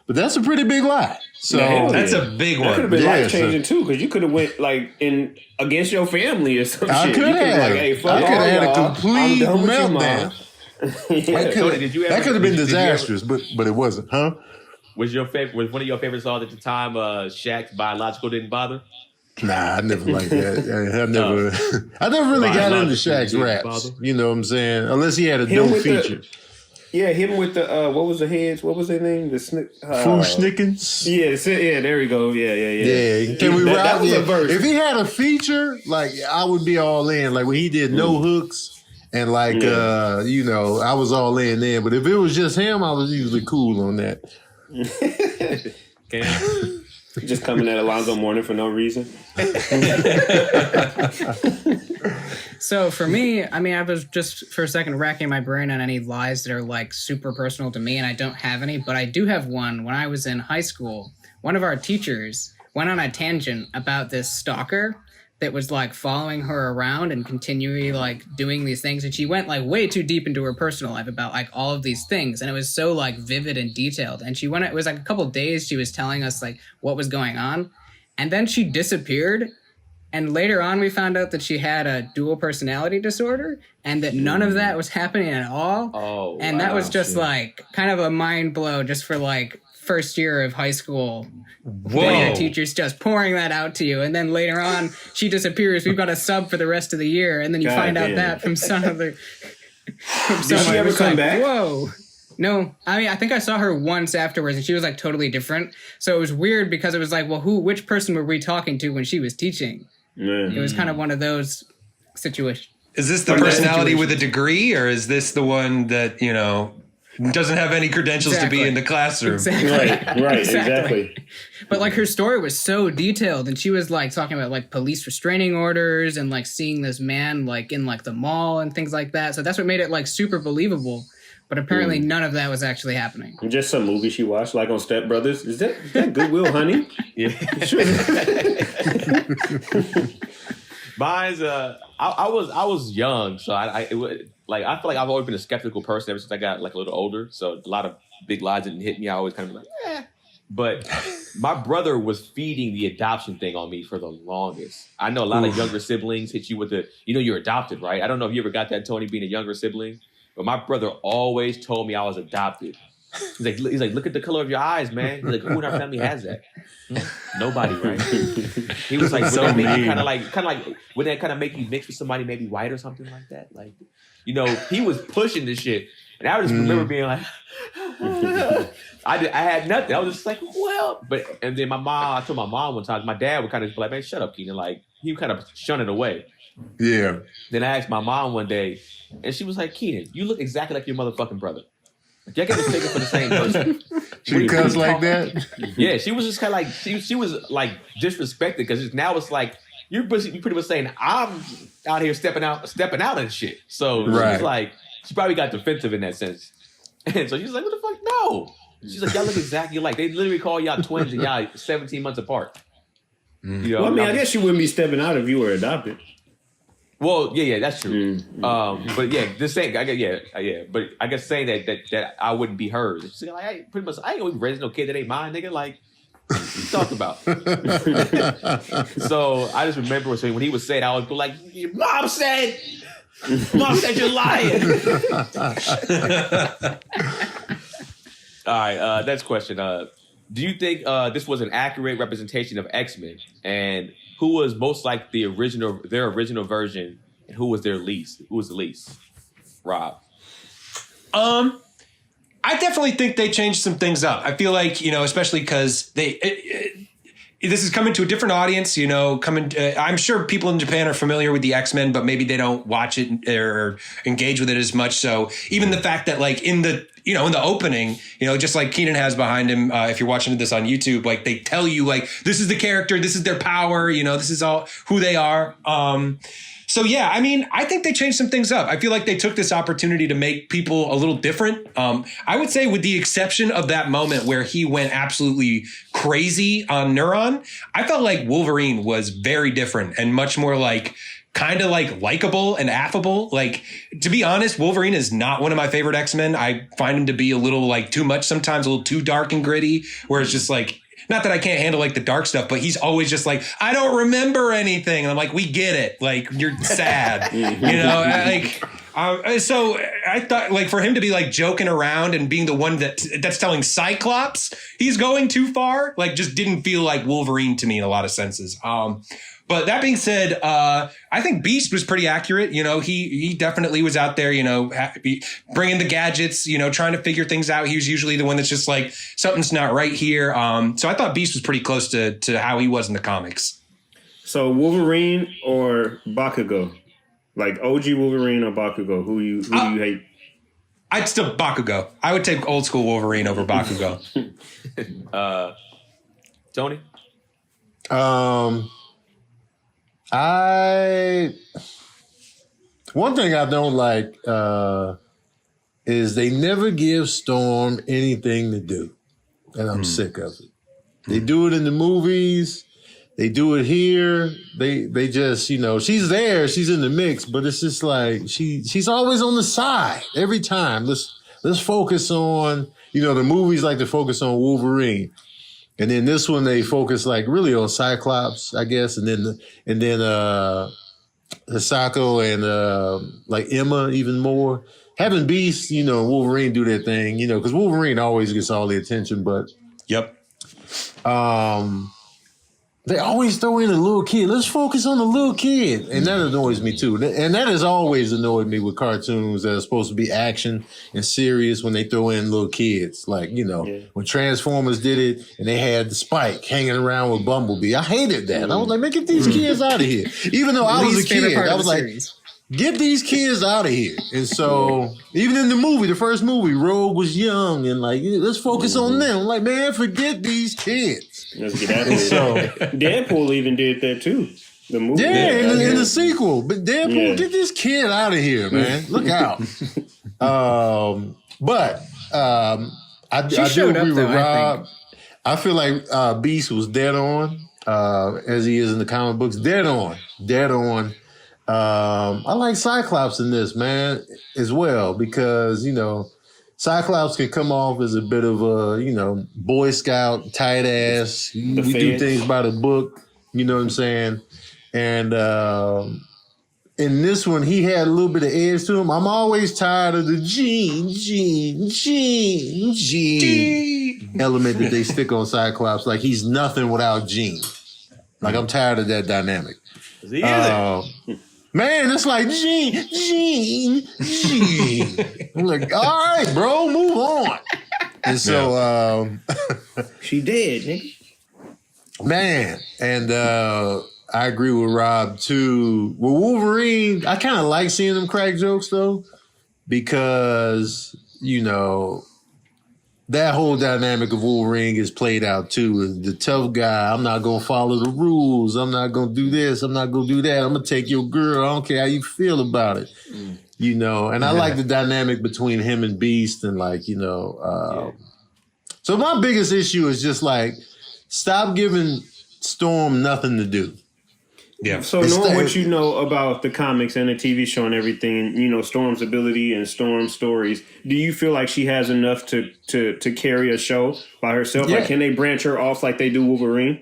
but that's a pretty big lie. So that's a big one. That could have been life changing too, because you could have went like against your family or some shit. I could have. I could have had a complete meltdown. That could have been disastrous, but it wasn't, huh? Was one of your favorite songs at the time Shaq's Biological Didn't Bother? Nah, I never liked that. I never really got into Shaq's raps. You know what I'm saying? Unless he had a dope feature. Him with the what was the heads? What was their name? The Fushnikins. Yeah, there we go. Yeah. Can we rap? That was a verse. If he had a feature, like I would be all in. Like when he did no hooks and like I was all in there. But if it was just him, I was usually cool on that. Just coming at Alonzo Mourning for no reason. So for me, I was just for a second racking my brain on any lies that are like super personal to me, and I don't have any, but I do have one. When I was in high school, one of our teachers went on a tangent about this stalker that was like following her around and continually like doing these things. And she went like way too deep into her personal life about like all of these things. And it was so like vivid and detailed. And it was like a couple of days she was telling us like what was going on. And then she disappeared. And later on, we found out that she had a dual personality disorder and that none of that was happening at all. Oh, and that was just like kind of a mind blow just for like first year of high school. Whoa. Your teacher's just pouring that out to you. And then later on, she disappears. We've got a sub for the rest of the year. And then you find out that from some other... Did she ever come back? Whoa. No, I mean, I think I saw her once afterwards and she was like totally different. So it was weird because it was like, well, which person were we talking to when she was teaching? Yeah. It was kind of one of those situations. Is this the personality with a degree, or is this the one that, you know, doesn't have any credentials to be in the classroom? Exactly. Right, exactly. But like her story was so detailed, and she was like talking about like police restraining orders and like seeing this man like in like the mall and things like that. So that's what made it like super believable. But apparently none of that was actually happening. Just some movie she watched, like on Step Brothers. Is that Goodwill Hunting? Yeah. Mine's I was young, so I feel like I've always been a skeptical person ever since I got like a little older. So a lot of big lies didn't hit me. I always kind of like, eh. But my brother was feeding the adoption thing on me for the longest. I know a lot of younger siblings hit you with you're adopted, right? I don't know if you ever got that, Tony, being a younger sibling. But my brother always told me I was adopted. He's like, look at the color of your eyes, man. He's like, who in our family has that? Nobody, right? He was like, So would that make you mean. would that kind of make you mix with somebody maybe white or something like that? Like, you know, he was pushing this shit, and I just remember being like, I had nothing. I was just like, well, and then I told my mom one time, my dad would kind of be like, man, shut up, Keenan. Like, he would kind of shun it away. Yeah. Then I asked my mom one day, and she was like, Keenan, you look exactly like your motherfucking brother. Like, y'all get mistaken for the same person. She cuss like that? Yeah, she was just kind of like, she was like disrespected because now it's like, you're pretty much saying, I'm out here stepping out and shit. So she was like, she probably got defensive in that sense. And so she was like, what the fuck? No. She's like, y'all look exactly alike. They literally call y'all twins and y'all 17 months apart. You know, Well, I mean, I guess you wouldn't be stepping out if you were adopted. Well, yeah, that's true. But yeah, just saying, but I guess saying that I wouldn't be hers. She's like, I ain't gonna raise no kid that ain't mine, nigga. Like, what you talking about? So I just remember when he was saying, I would be like, your mom said you're lying. All right, next question. Do you think this was an accurate representation of X-Men, and who was most like their original version, and who was their least? Who was the least? Rob. I definitely think they changed some things up. I feel like, you know, especially because this is coming to a different audience, you know, I'm sure people in Japan are familiar with the X-Men, but maybe they don't watch it or engage with it as much. So even the fact that like in the opening, you know, just like Keenan has behind him, if you're watching this on YouTube, like they tell you like, this is the character, this is their power, you know, this is all who they are. So yeah, I mean, I think they changed some things up. I feel like they took this opportunity to make people a little different. I would say with the exception of that moment where he went absolutely crazy on Neuron, I felt like Wolverine was very different and much more like kind of like likable and affable. Like, to be honest, Wolverine is not one of my favorite X-Men. I find him to be a little like too much sometimes, a little too dark and gritty, where it's just like, not that I can't handle like the dark stuff, but he's always just like, I don't remember anything. And I'm like, we get it. Like, you're sad, you know, so I thought like for him to be like joking around and being the one that's telling Cyclops he's going too far, like just didn't feel like Wolverine to me in a lot of senses. But that being said, I think Beast was pretty accurate. You know, he definitely was out there, you know, bringing the gadgets, you know, trying to figure things out. He was usually the one that's just like, something's not right here. So I thought Beast was pretty close to how he was in the comics. So Wolverine or Bakugo? Like OG Wolverine or Bakugo? Who do you hate? I'd still Bakugo. I would take old school Wolverine over Bakugo. Tony? One thing I don't like is they never give Storm anything to do, and I'm sick of it. They do it in the movies, they do it here. They just, you know, she's there, she's in the mix, but it's just like she's always on the side every time. Let's focus on, you know, the movies like to focus on Wolverine. And then this one they focus like really on Cyclops, I guess, and then Hisako and like Emma even more. Having Beast, Wolverine do their thing, because Wolverine always gets all the attention, but Yep. they always throw in a little kid. Let's focus on the little kid. And that annoys me too. And that has always annoyed me with cartoons that are supposed to be action and serious when they throw in little kids. Like, when Transformers did it and they had the Spike hanging around with Bumblebee. I hated that. I was like, man, get these kids out of here. Even though I was a kid, I was like, get these kids out of here. And so, even in the first movie, Rogue was young and like, let's focus on them. I'm like, man, forget these kids. Let's get out of here. So, Deadpool even did that too. The movie. Yeah, in the sequel. But Deadpool, get this kid out of here, man. Look out. But I do agree with Rob. I feel like Beast was dead on, as he is in the comic books. Dead on. I like Cyclops in this, man, as well, because, Cyclops can come off as a bit of a, Boy Scout, tight ass. We do things by the book, you know what I'm saying? And in this one, he had a little bit of edge to him. I'm always tired of the Gene element that they stick on Cyclops. Like, he's nothing without Gene. Like, I'm tired of that dynamic. Man, it's like Gene. I'm like, all right, bro, move on. And so, she dead, nigga. Man, and I agree with Rob too. With Wolverine, I kind of like seeing them crack jokes though, because that whole dynamic of Wolverine is played out too. The tough guy, I'm not going to follow the rules. I'm not going to do this. I'm not going to do that. I'm going to take your girl. I don't care how you feel about it. And I like the dynamic between him and Beast and So my biggest issue is just like, stop giving Storm nothing to do. Yeah. So knowing what you know about the comics and the TV show and everything, Storm's ability and Storm's stories, do you feel like she has enough to carry a show by herself? Yeah. Like, can they branch her off like they do Wolverine?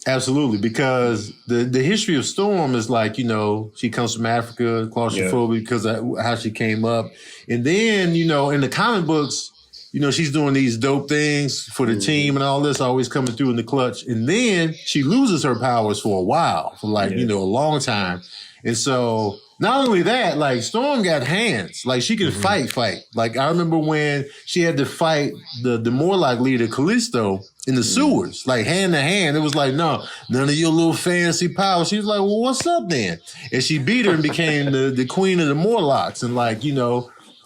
Absolutely, because the history of Storm is like, she comes from Africa, claustrophobic because of how she came up. And then, in the comic books, she's doing these dope things for the team and all this, always coming through in the clutch. And then she loses her powers for a while, for a long time. And so not only that, like Storm got hands, like she can fight. Like I remember when she had to fight the Morlock leader, Callisto, in the sewers, like hand to hand. It was like, no, none of your little fancy powers. She was like, well, what's up then? And she beat her and became the queen of the Morlocks. And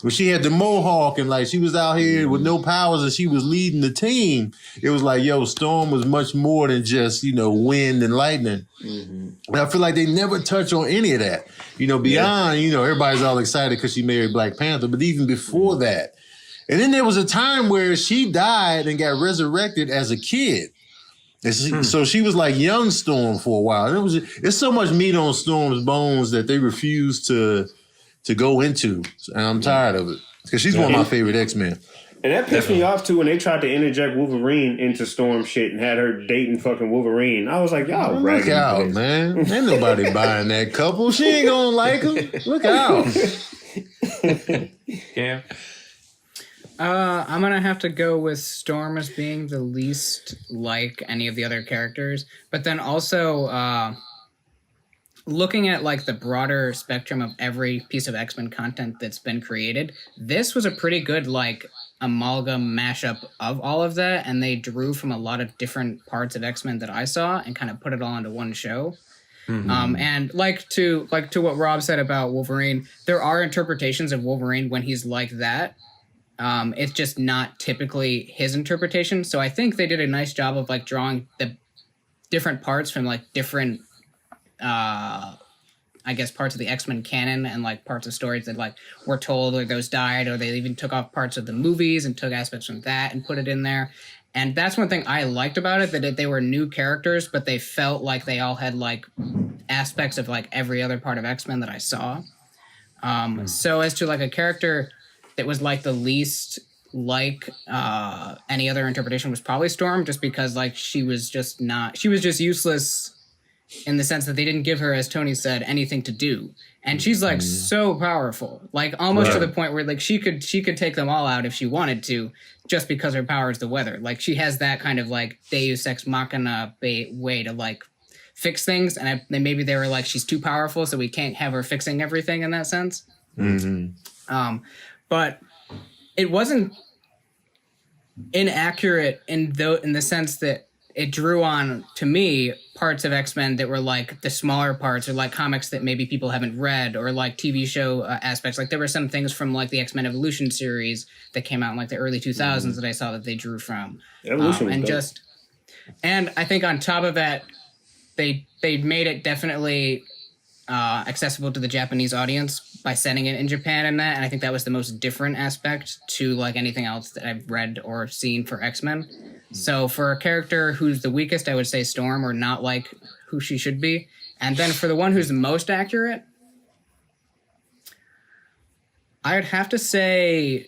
when she had the mohawk and she was out here with no powers and she was leading the team, it was like, Storm was much more than just, wind and lightning. And I feel like they never touch on any of that. Beyond, everybody's all excited because she married Black Panther, but even before that. And then there was a time where she died and got resurrected as a kid. And so she was like young Storm for a while. And it's so much meat on Storm's bones that they refused to go into, and I'm tired of it because she's one of my favorite X-Men. And that pissed me off too when they tried to interject Wolverine into Storm shit and had her dating fucking Wolverine. I was like, y'all look out, man! Ain't nobody buying that couple. She ain't gonna like him. Look out. Yeah. I'm gonna have to go with Storm as being the least like any of the other characters, but then also looking at the broader spectrum of every piece of X-Men content that's been created, this was a pretty good amalgam mashup of all of that, and they drew from a lot of different parts of X-Men that I saw and kind of put it all into one show. And to what Rob said about Wolverine, there are interpretations of Wolverine when he's like that. It's just not typically his interpretation. So I think they did a nice job of drawing the different parts from different parts of the X-Men canon and parts of stories that were told or those died, or they even took off parts of the movies and took aspects from that and put it in there. And that's one thing I liked about it, that they were new characters, but they felt like they all had aspects of every other part of X-Men that I saw. So as to a character that was the least like any other interpretation was probably Storm, just because like she was just useless in the sense that they didn't give her, as Tony said, anything to do. And she's like so powerful, like almost to the point where like she could take them all out if she wanted to, just because her power is the weather. Like she has that kind of like Deus Ex Machina way to like fix things. And then maybe they were like, she's too powerful, so we can't have her fixing everything in that sense. But it wasn't inaccurate in the sense that it drew on, to me, parts of X-Men that were like the smaller parts, or like comics that maybe people haven't read, or like TV show aspects. Like there were some things from like the X-Men Evolution series that came out in like the early 2000s that I saw that they drew from. Evolution was dope. And I think on top of that, they made it definitely accessible to the Japanese audience by setting it in Japan and that. And I think that was the most different aspect to like anything else that I've read or seen for X-Men. So for a character who's the weakest, I would say Storm, or not like who she should be. And then for the one who's the most accurate, I would have to say,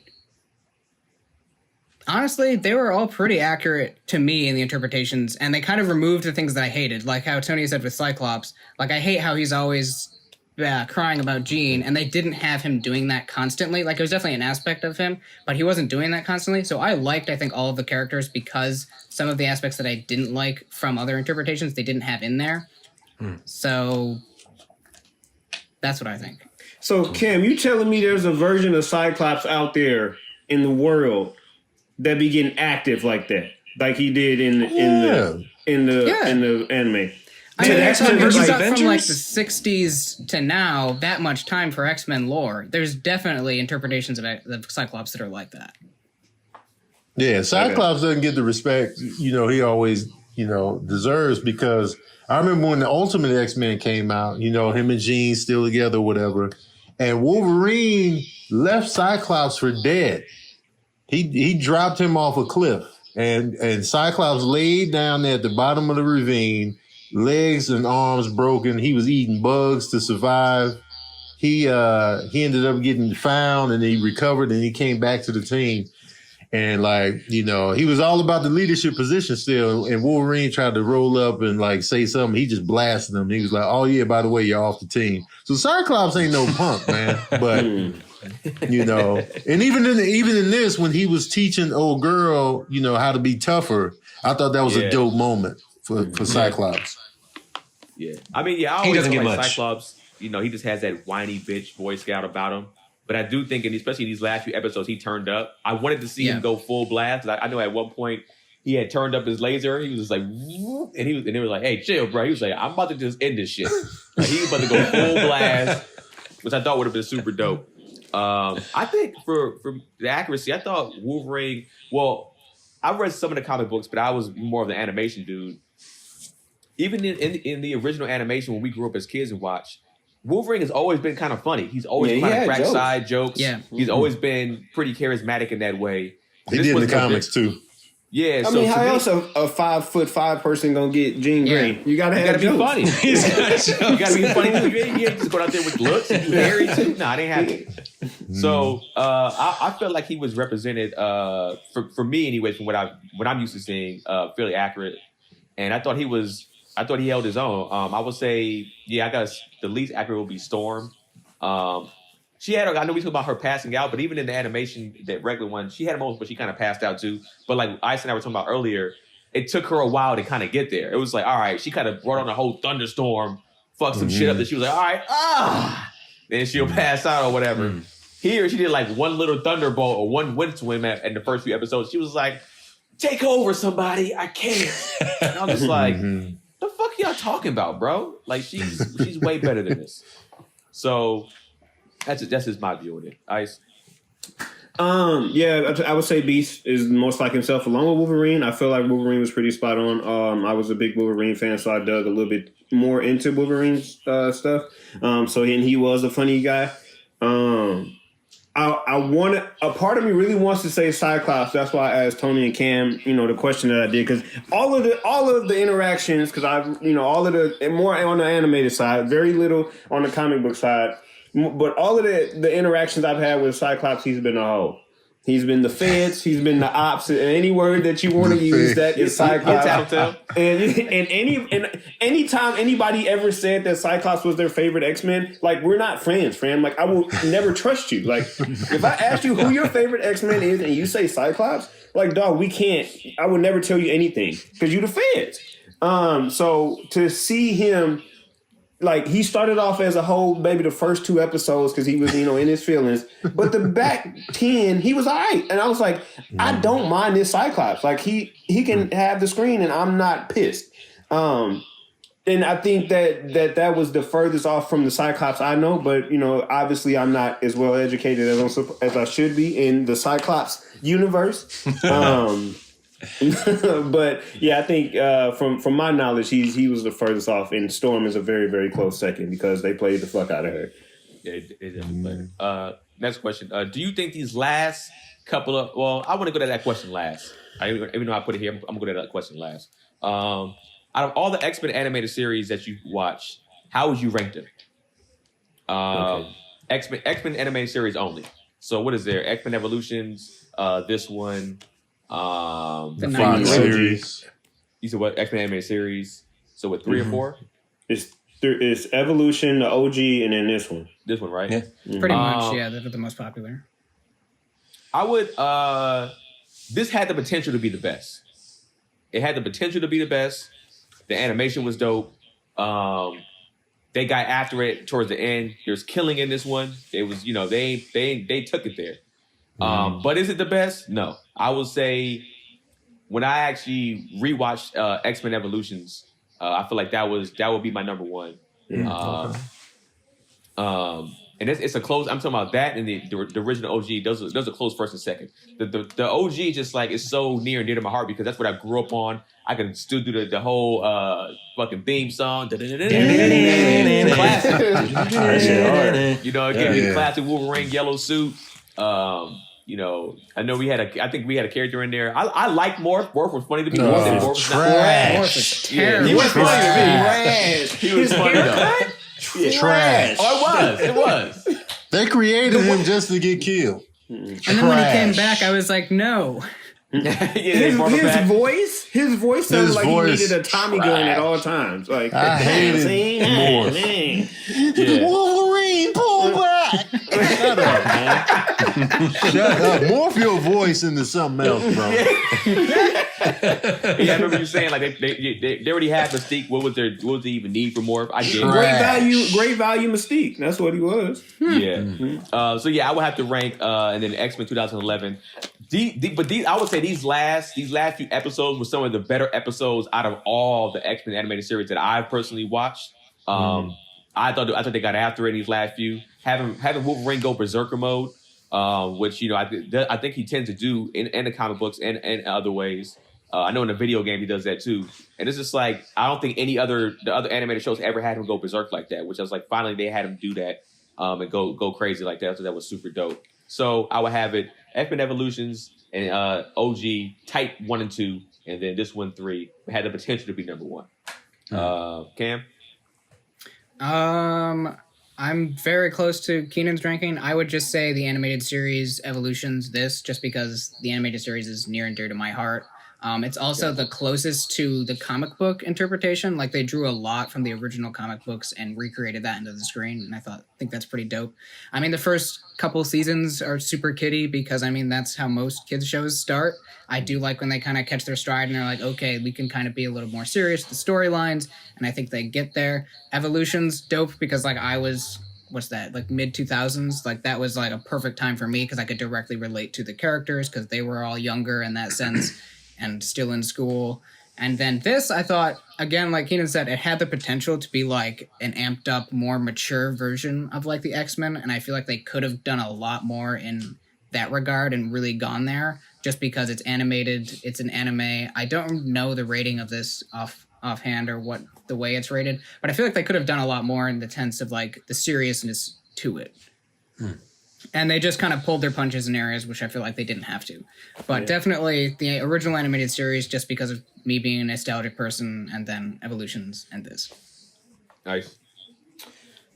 honestly, they were all pretty accurate to me in the interpretations, and they kind of removed the things that I hated, like how Tony said with Cyclops. Like, I hate how he's always crying about Jean, and they didn't have him doing that constantly. Like, it was definitely an aspect of him, but he wasn't doing that constantly. So I liked, I think, all of the characters, because some of the aspects that I didn't like from other interpretations, they didn't have in there. So that's what I think. So, Cam, you telling me there's a version of Cyclops out there in the world that be getting active like that, like he did in the anime? I mean, X-Men if versus you got from like Avengers? the 60s to now, that much time for X-Men lore, there's definitely interpretations of Cyclops that are like that. Yeah, Cyclops doesn't get the respect, he always, deserves, because I remember when the Ultimate X-Men came out, him and Jean still together, whatever, and Wolverine left Cyclops for dead. He dropped him off a cliff, and Cyclops laid down there at the bottom of the ravine, legs and arms broken. He was eating bugs to survive. He ended up getting found, and he recovered, and he came back to the team. And he was all about the leadership position still. And Wolverine tried to roll up and say something. He just blasted him. He was like, "Oh yeah, by the way, you're off the team." So Cyclops ain't no punk, man. But and even in this, when he was teaching old girl, how to be tougher, I thought that was a dope moment for Cyclops. Yeah, I mean, I He always doesn't feel get like much. Cyclops, he just has that whiny bitch Boy Scout about him. But I do think, and especially in these last few episodes, he turned up. I wanted to see him go full blast. I know at one point he had turned up his laser. He was just like, and they were like, "Hey, chill, bro." He was like, "I'm about to just end this shit." Like, he was about to go full blast, which I thought would have been super dope. I think for the accuracy, I thought Wolverine. Well, I read some of the comic books, but I was more of the animation dude. Even in the original animation, when we grew up as kids and watched, Wolverine has always been kind of funny. He's always kind of crack side jokes. Yeah. He's always been pretty charismatic in that way. He did in the comics too. Yeah. I mean, how else a 5'5" person gonna get Jean Grey? You gotta be funny. You gotta be funny too. You ain't just go out there with looks and you hairy too. Nah, it ain't happening. So I felt like he was represented for me anyway, from what I'm used to seeing, fairly accurate. And I thought he held his own. I would say, I guess the least accurate would be Storm. I know we talk about her passing out, but even in the animation, that regular one, she had a moment where she kind of passed out too. But like Ice and I were talking about earlier, it took her a while to kind of get there. It was like, all right, she kind of brought on a whole thunderstorm, fucked some shit up, that she was like, all right, then she'll pass out or whatever. Here, she did like one little thunderbolt or one wind swim in the first few episodes. She was like, "Take over, somebody, I can't." And I'm just like, the fuck y'all talking about, bro? Like, she's way better than this. So that's just my view of it. Ice. I would say Beast is most like himself along with Wolverine. I feel like Wolverine was pretty spot on. I was a big Wolverine fan, so I dug a little bit more into Wolverine's stuff. He was a funny guy. A part of me really wants to say Cyclops. That's why I asked Tony and Cam, the question that I did, because all of the interactions, because all of the more on the animated side, very little on the comic book side, but all of the interactions I've had with Cyclops, he's been a hoe. He's been the feds. He's been the ops. And any word that you want to use that is Cyclops. And anytime anybody ever said that Cyclops was their favorite X-Men, like, we're not friends, fam. Like, I will never trust you. Like, if I ask you who your favorite X-Men is and you say Cyclops, like, dog, we can't. I would never tell you anything because you the feds. So to see him. Like, he started off as a whole, maybe the first 2 episodes because he was, in his feelings. But the back 10, he was all right. And I was like, I don't mind this Cyclops. Like, he can have the screen and I'm not pissed. And I think that was the furthest off from the Cyclops I know. But, obviously I'm not as well educated as I should be in the Cyclops universe. But yeah, I think from my knowledge, he was the furthest off, and Storm is a very, very close second because they played the fuck out of her. Yeah, it definitely played. Next question. Do you think these last couple of... Well, I want to go to that question last. Even though I put it here, I'm going to go to that question last. Out of all the X-Men animated series that you watched, how would you rank them? Okay. X-Men animated series only. So what is there? X-Men Evolutions, this one... the Fox 90s. series. You said what? X-Men animated series. So what, 3 or 4? It's Evolution, the OG, and then this one. This one, right? Yeah. Pretty much, yeah. They're the most popular. I would. This had the potential to be the best. It had the potential to be the best. The animation was dope. They got after it towards the end. There's killing in this one. It was, they took it there. But is it the best? No. I would say when I actually rewatched X-Men Evolutions, I feel like that would be my number one. And it's a close. I'm talking about that and the original OG. Those are close first and second. The OG just like is so near and dear to my heart because that's what I grew up on. I can still do the whole fucking theme song. Classic. Again, classic Wolverine yellow suit. I know I think we had a character in there. I like Morph. Morph was funny to me. Morph was trash. Morph is terrible. He was funny to me. He was funny though. Trash. Oh, it was. They created him just to get killed. And then when he came back, I was like, no. His voice sounded like he needed a Tommy gun at all times. Like, I hated Morph. Wolverine, pull back! Shut up, man. Shut up. Morph your voice into something else, bro. Yeah, I remember you saying like they already had Mystique. What was they even need for Morph? I get great value Mystique. That's what he was. Yeah. So yeah, I would have to rank and then X-Men 2011. But I would say these last few episodes were some of the better episodes out of all the X-Men animated series that I've personally watched. I thought they got after it in these last few. Having Wolverine go berserker mode, which I think he tends to do in the comic books and other ways. I know in the video game he does that too. And it's just like I don't think the other animated shows ever had him go berserk like that. Which I was like, finally they had him do that and go crazy like that. So that was super dope. So I would have it X-Men Evolutions and OG type 1 and 2, and then this one 3 had the potential to be number 1. Cam? I'm very close to Keenan's ranking. I would just say the animated series Evolutions, just because the animated series is near and dear to my heart. It's also the closest to the comic book interpretation. Like they drew a lot from the original comic books and recreated that into the screen. And I think that's pretty dope. I mean, the first couple seasons are super kiddie because that's how most kids shows start. I do like when they kind of catch their stride and they're like, okay, we can kind of be a little more serious with the storylines. And I think they get there. Evolution's dope because like I was, like mid 2000s? Like that was like a perfect time for me because I could directly relate to the characters because they were all younger in that sense. And still in school. And then this, I thought, again, like Keenan said, it had the potential to be like an amped up, more mature version of like the X-Men. And I feel like they could have done a lot more in that regard and really gone there just because it's animated. It's an anime. I don't know the rating of this offhand or what the way it's rated, but I feel like they could have done a lot more in the sense of like the seriousness to it. And they just kind of pulled their punches in areas which I feel like they didn't have to. But definitely the original animated series just because of me being a nostalgic person and then Evolutions and this. Nice.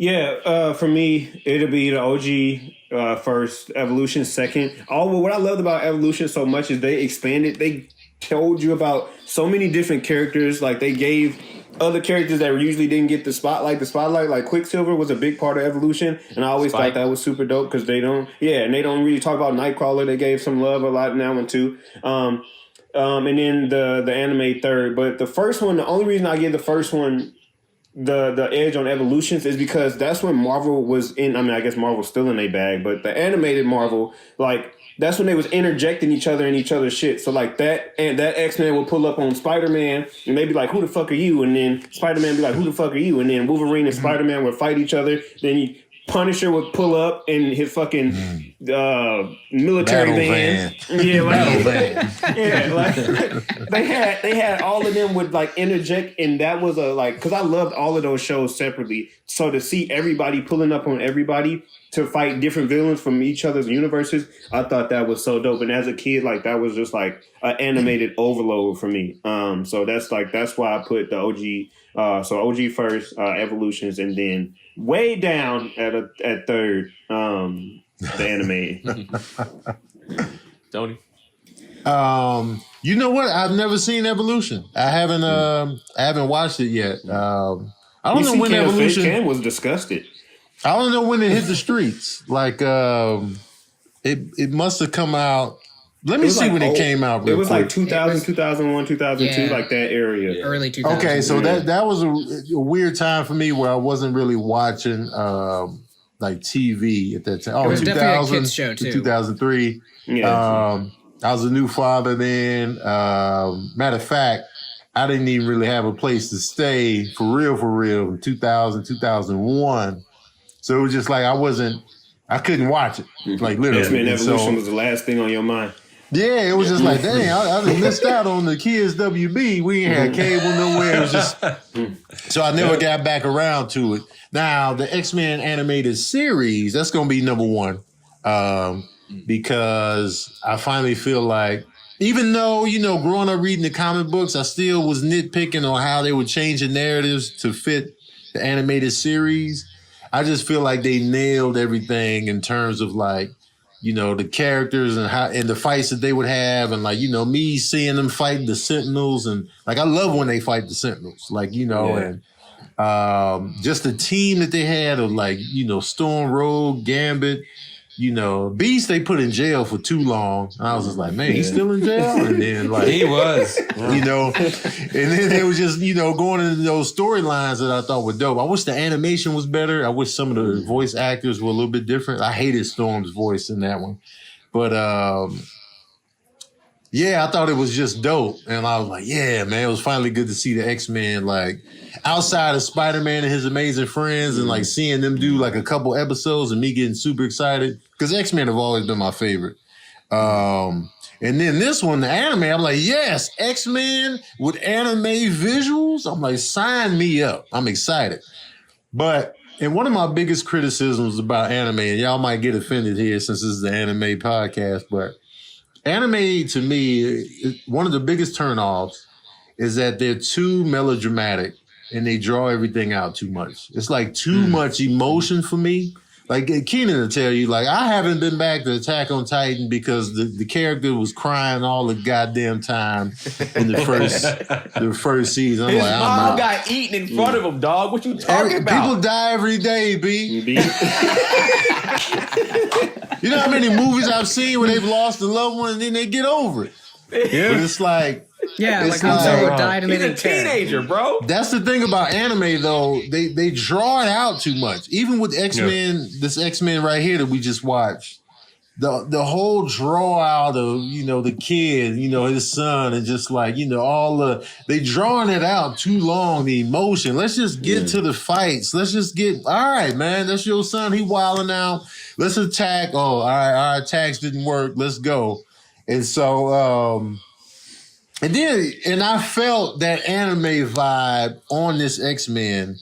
Yeah, for me, it'll be the OG first, Evolution second. What I loved about Evolution so much is they expanded. They told you about so many different characters. Like they gave other characters that usually didn't get the spotlight. The spotlight, like Quicksilver, was a big part of Evolution, and I always thought that was super dope because they don't really talk about Nightcrawler. They gave some love a lot in that one too. And then the anime third, but the first one, the only reason I give the first one the edge on Evolutions is because that's when Marvel was in. I mean, I guess Marvel's still in their bag, but the animated Marvel, like that's when they was interjecting each other in each other's shit. So like that X-Men would pull up on Spider-Man and they'd be like, "Who the fuck are you?" And then Spider-Man be like, "Who the fuck are you?" And then Wolverine and Spider-Man would fight each other. Then Punisher would pull up in his fucking military van. Yeah, like yeah, like they had all of them would like interject, and that was because I loved all of those shows separately. So to see everybody pulling up on everybody to fight different villains from each other's universes, I thought that was so dope. And as a kid, like that was just like an animated overload for me. So that's why I put the OG. So OG first, Evolutions, and then way down at third, the anime. Tony. You know what? I've never seen Evolution. I haven't watched it yet. I don't know when Evolution. Cam was disgusted. I don't know when it hit the streets. Like it must have come out. Let me see when it came out. It was quick. like 2000, 2001, 2002, like that area. Early 2000s. Okay, so that was a weird time for me where I wasn't really watching like TV at that time. Oh, It was 2000 definitely a kids show, to too. 2003. Yeah. I was a new father then. Matter of fact, I didn't even really have a place to stay for real in 2000, 2001. So it was just like I couldn't watch it. Like literally. X-Men And Evolution was the last thing on your mind. Yeah, it was just like, dang, I just missed out on the kids WB. We ain't had cable nowhere. It was just so I never got back around to it. Now, the X-Men animated series, that's gonna be number one. Because I finally feel like, even though, growing up reading the comic books, I still was nitpicking on how they would change the narratives to fit the animated series. I just feel like they nailed everything in terms of like, the characters and how and the fights that they would have, and like, me seeing them fighting the Sentinels, and like I love when they fight the Sentinels, like, and just the team that they had of like, Storm, Rogue, Gambit, Beast they put in jail for too long. And I was just like, man, he's still in jail? And then like He was. and then they was just, going into those storylines that I thought were dope. I wish the animation was better. I wish some of the voice actors were a little bit different. I hated Storm's voice in that one. But yeah, I thought it was just dope. And I was like, yeah, man, it was finally good to see the X-Men, like, outside of Spider-Man and his amazing friends, and like seeing them do like a couple episodes and me getting super excited. Because X-Men have always been my favorite. And then this one, the anime, I'm like, yes, X-Men with anime visuals. I'm like, sign me up. I'm excited. And one of my biggest criticisms about anime, and y'all might get offended here since this is the anime podcast, but anime, to me, one of the biggest turnoffs is that they're too melodramatic and they draw everything out too much. It's like too much emotion for me. Like Keenan will tell you, like, I haven't been back to Attack on Titan because the character was crying all the goddamn time in the first season. I'm His like, mom got eaten in front of him, dog. What you talking about? People die every day, B. You know how many movies I've seen where they've lost a loved one and then they get over it? Yeah. But it's like... Yeah, it's like Han Solo died and they He's a didn't care. teenager, bro. That's the thing about anime, though. They draw it out too much. Even with X-Men, this X-Men right here that we just watched, the whole draw out of, the kid, his son, and just like, they drawing it out too long, the emotion. Let's just get to the fights. Let's just all right, man, that's your son. He wilding out. Let's attack. Oh, all right, our attacks didn't work. Let's go. And so, and I felt that anime vibe on this X-Men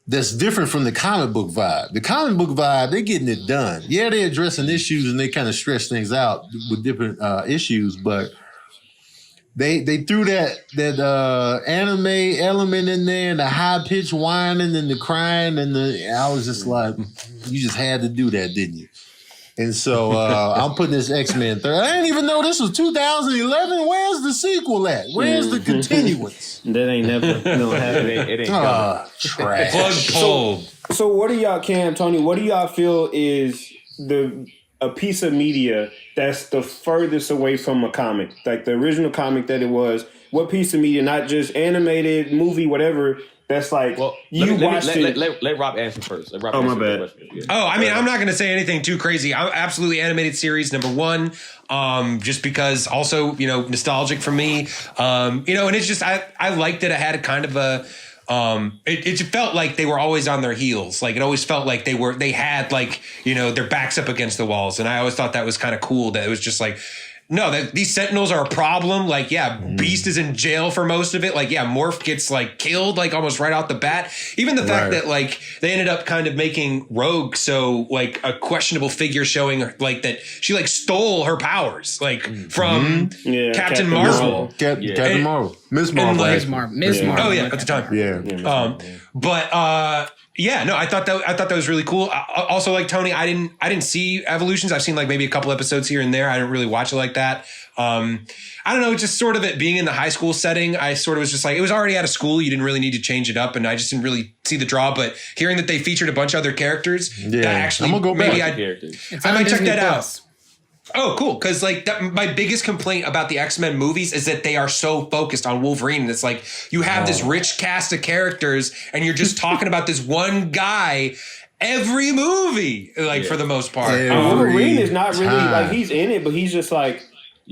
that's different from the comic book vibe. The comic book vibe, they're getting it done. Yeah, they're addressing issues and they kind of stretch things out with different issues, but they threw that anime element in there, and the high pitched whining and the crying and I was just like, you just had to do that, didn't you? And so I'm putting this X-Men third. I didn't even know this was 2011. Where's the sequel at? Where's the continuance? That ain't never gonna happen. It ain't coming. Trash. Plug pulled. So what do y'all, Cam, Tony, what do y'all feel is a piece of media that's the furthest away from a comic? Like the original comic that it was. What piece of media, not just animated, movie, whatever, that's like let Rob answer first. Let Rob my answer bad. the question. Yeah. Oh, I mean, I'm not going to say anything too crazy. I'm absolutely animated series number one, just because also, nostalgic for me. And it's just, I liked it. I had a kind of a, it felt like they were always on their heels. Like it always felt like they had their backs up against the walls. And I always thought that was kind of cool that it was just like, no, these Sentinels are a problem. Like, yeah, Beast is in jail for most of it. Like, yeah, Morph gets killed almost right out the bat. Even the fact that they ended up kind of making Rogue so a questionable figure, showing that she stole her powers from Captain Marvel. Captain Marvel, Miss Marvel, Miss Marvel. Oh yeah, at the time. Yeah. Yeah, no, I thought that was really cool. Also, like Tony, I didn't see Evolutions. I've seen maybe a couple episodes here and there. I didn't really watch it like that. I don't know, just sort of it being in the high school setting. I sort of was just it was already out of school. You didn't really need to change it up, and I just didn't really see the draw. But hearing that they featured a bunch of other characters, that actually I'm gonna go maybe back. I might check that out. Oh, cool. Because my biggest complaint about the X-Men movies is that they are so focused on Wolverine. It's like you have this rich cast of characters and you're just talking about this one guy every movie, for the most part. Wolverine is not really he's in it, but he's just like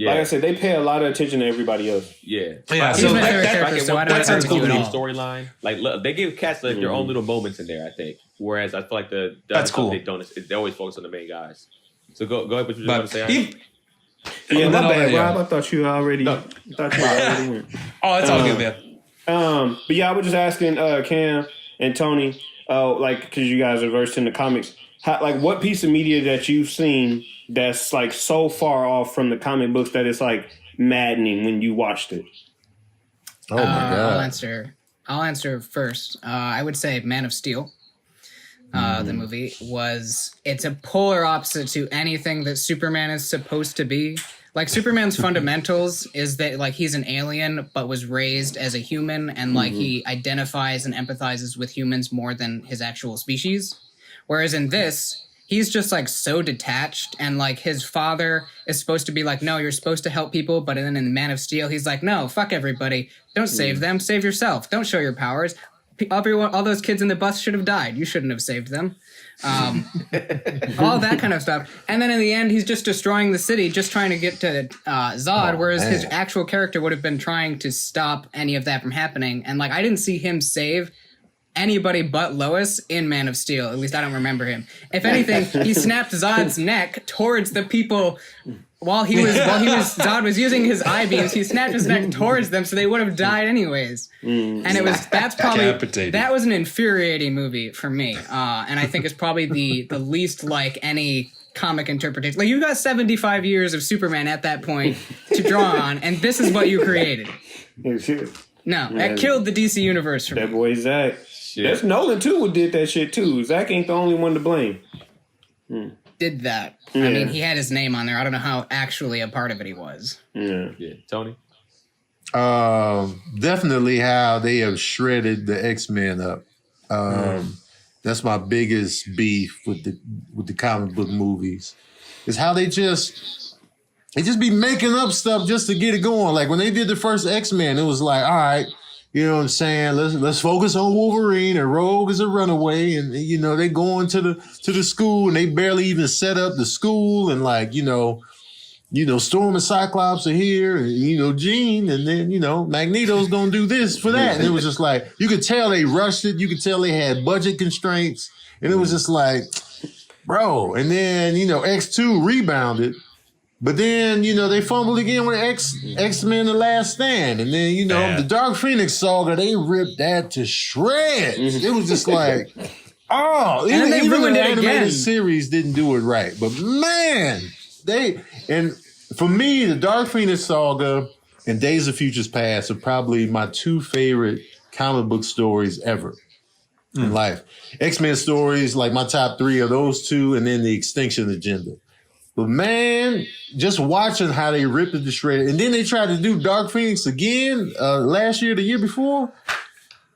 I said, they pay a lot of attention to everybody else. Yeah. So that sounds cool to me. Storyline, look, they give cats their own little moments in there, I think. Whereas I feel like that's cool. They always focus on the main guys. So go ahead, what you want to say? My bad, Rob. I thought you already went. Oh, that's all good, man. But yeah, I was just asking Cam and Tony, because you guys are versed in the comics, what piece of media that you've seen that's so far off from the comic books that it's maddening when you watched it? Oh my God! I'll answer first. I would say Man of Steel. The movie it's a polar opposite to anything that Superman is supposed to be. Superman's fundamentals is that he's an alien but was raised as a human, and he identifies and empathizes with humans more than his actual species. Whereas in this, he's just so detached, and his father is supposed to be no, you're supposed to help people, but then in Man of Steel, he's no, fuck everybody. Don't save them, save yourself. Don't show your powers. All those kids in the bus should have died. You shouldn't have saved them. All that kind of stuff. And then in the end, he's just destroying the city, just trying to get to Zod, whereas his actual character would have been trying to stop any of that from happening. And I didn't see him save anybody but Lois in Man of Steel. At least I don't remember him. If anything, he snapped Zod's neck towards the people while Zod was using his eye beams. He snapped his neck towards them, so they would have died anyways. And that was an infuriating movie for me. And I think it's probably the least like any comic interpretation. You got 75 years of Superman at that point to draw on, and this is what you created. No, that killed the DC universe for me. That boy Zach. That's Nolan too who did that shit too. Zach ain't the only one to blame. Did that. Yeah. I mean, he had his name on there. I don't know how actually a part of it he was. Yeah. Tony? Definitely how they have shredded the X-Men up. That's my biggest beef with the comic book movies. Is how they just be making up stuff just to get it going. Like when they did the first X-Men, it was all right, you know what I'm saying? Let's focus on Wolverine, and Rogue is a runaway, and they go into the school and they barely even set up the school, and Storm and Cyclops are here, and Jean, and then Magneto's gonna do this for that. And it was just you could tell they rushed it, you could tell they had budget constraints, and it was just bro. And then X2 rebounded. But then, they fumbled again with X-Men The Last Stand. And then, the Dark Phoenix saga, they ripped that to shreds. It was just even the animated series didn't do it right. But man, and for me, the Dark Phoenix saga and Days of Futures Past are probably my two favorite comic book stories ever in life. X-Men stories, like my top three are those two, and then the Extinction Agenda. But man, just watching how they ripped it to shred, and then they tried to do Dark Phoenix again last year, the year before.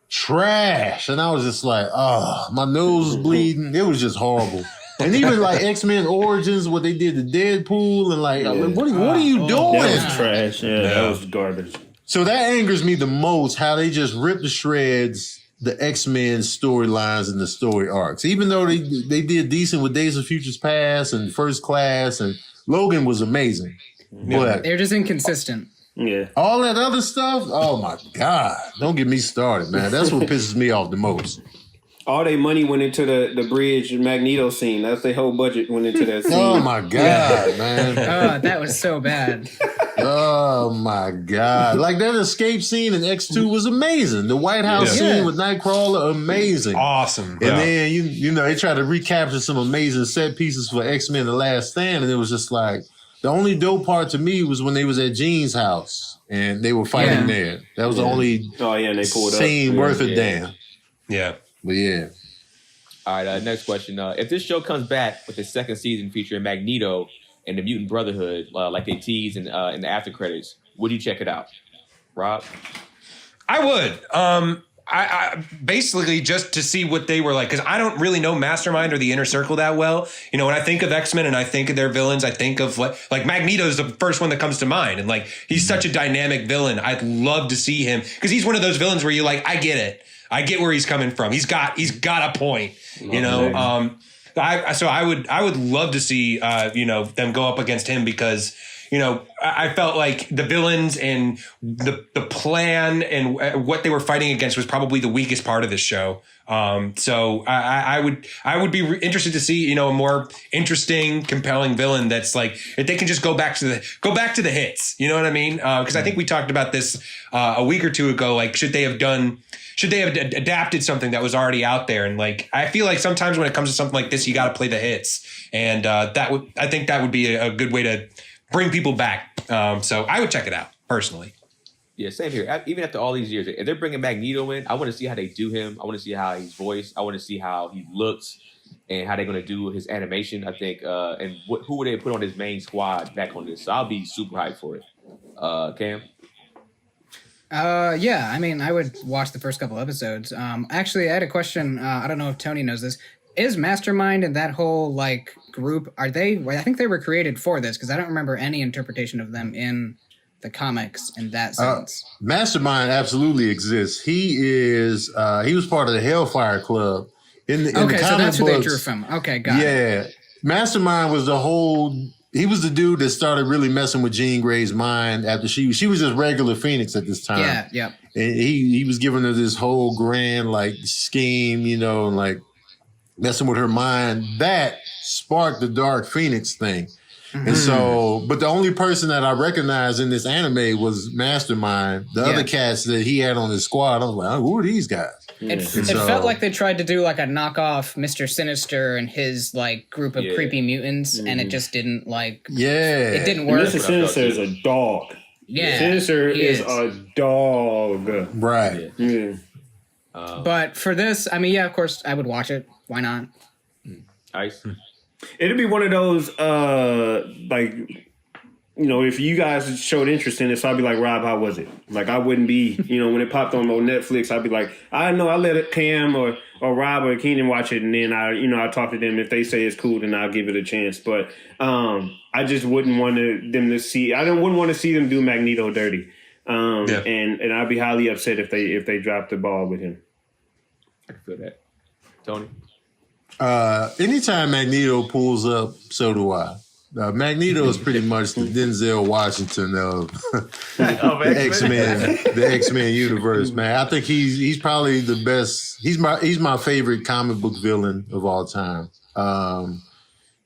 Trash. And I was just like, oh, my nose was bleeding. It was just horrible. And even like X-Men Origins, what they did to Deadpool, and like, what are you doing? That was trash. Yeah, that was garbage. So that angers me the most, how they just rip to shreds the X-Men storylines and the story arcs. Even though they did decent with Days of Futures Past and First Class, and Logan was amazing. But They're just inconsistent. Yeah. all that other stuff, oh my God. Don't get me started, man. That's what pisses me off the most. All their money went into the bridge Magneto scene. That's their whole budget went into that scene. Oh my God, man. Oh, that was so bad. Oh my God. Like that escape scene in X2 was amazing. The White House scene with Nightcrawler, amazing. Awesome. And then, you know, they tried to recapture some amazing set pieces for X-Men The Last Stand, and it was just like, the only dope part to me was when they was at Jean's house and they were fighting there. That was the only and they pulled scene up. worth a damn. Yeah. But yeah. All right, next question. If this show comes back with its second season featuring Magneto and the Mutant Brotherhood, like they teased in the after credits, would you check it out? Rob? I would. I basically just to see what they were like, because I don't really know Mastermind or the Inner Circle that well. You know, when I think of X-Men and I think of their villains, I think of like Magneto is the first one that comes to mind, and like he's such a dynamic villain. I'd love to see him because he's one of those villains where you're like, I get it, I get where he's coming from. He's got a point, you know. I would love to see them go up against him because. You know, I felt like the villains and the plan and what they were fighting against was probably the weakest part of this show. So I would be interested to see, you know, a more interesting, compelling villain that's like if they can just go back to the hits. You know what I mean? Because I think we talked about this a week or two ago. Like, should they have adapted something that was already out there? And like, I feel like sometimes when it comes to something like this, you got to play the hits, and I think that would be a good way to bring people back. So I would check it out personally. Yeah, same here. Even after all these years, if they're bringing Magneto in, I want to see how they do him. I want to see how he's voiced. I want to see how he looks and how they're going to do his animation, I think. And who would they put on his main squad back on this? So I'll be super hyped for it. Cam? Yeah, I mean, I would watch the first couple episodes. Actually, I had a question. I don't know if Tony knows this. Is Mastermind and that whole like group, I think they were created for this because I don't remember any interpretation of them in the comics in that sense. Mastermind absolutely exists. He was part of the Hellfire Club in the comic so that's who they books. drew from. Okay, got it. Yeah. Mastermind was he was the dude that started really messing with Jean Grey's mind after she was just regular Phoenix at this time. Yeah. And he was giving her this whole grand like scheme, you know, and like messing with her mind. That sparked the Dark Phoenix thing. Mm-hmm. And so, but the only person that I recognized in this anime was Mastermind. The other cats that he had on his squad, I was like, oh, who are these guys? It felt like they tried to do like a knockoff Mr. Sinister and his like group of creepy mutants, and it just didn't like. Yeah, it didn't work. Mr. Sinister is a dog. Yeah, Sinister is a dog. Right. Yeah. But for this, I mean, yeah, of course, I would watch it. Why not? Ice. It'd be one of those, like, you know, if you guys showed interest in it, so I'd be like, Rob, how was it? Like, I wouldn't be, you know, when it popped on Netflix, I'd be like, I know, I let it Cam or Rob or Keenan watch it, and then I talk to them. If they say it's cool, then I'll give it a chance. But I just wouldn't want them to see. Wouldn't want to see them do Magneto dirty. And I'd be highly upset if they dropped the ball with him. I can feel that. Tony? Anytime Magneto pulls up, so do I. Magneto is pretty much the Denzel Washington of the X-Men universe, man. I think he's probably the best. He's my favorite comic book villain of all time.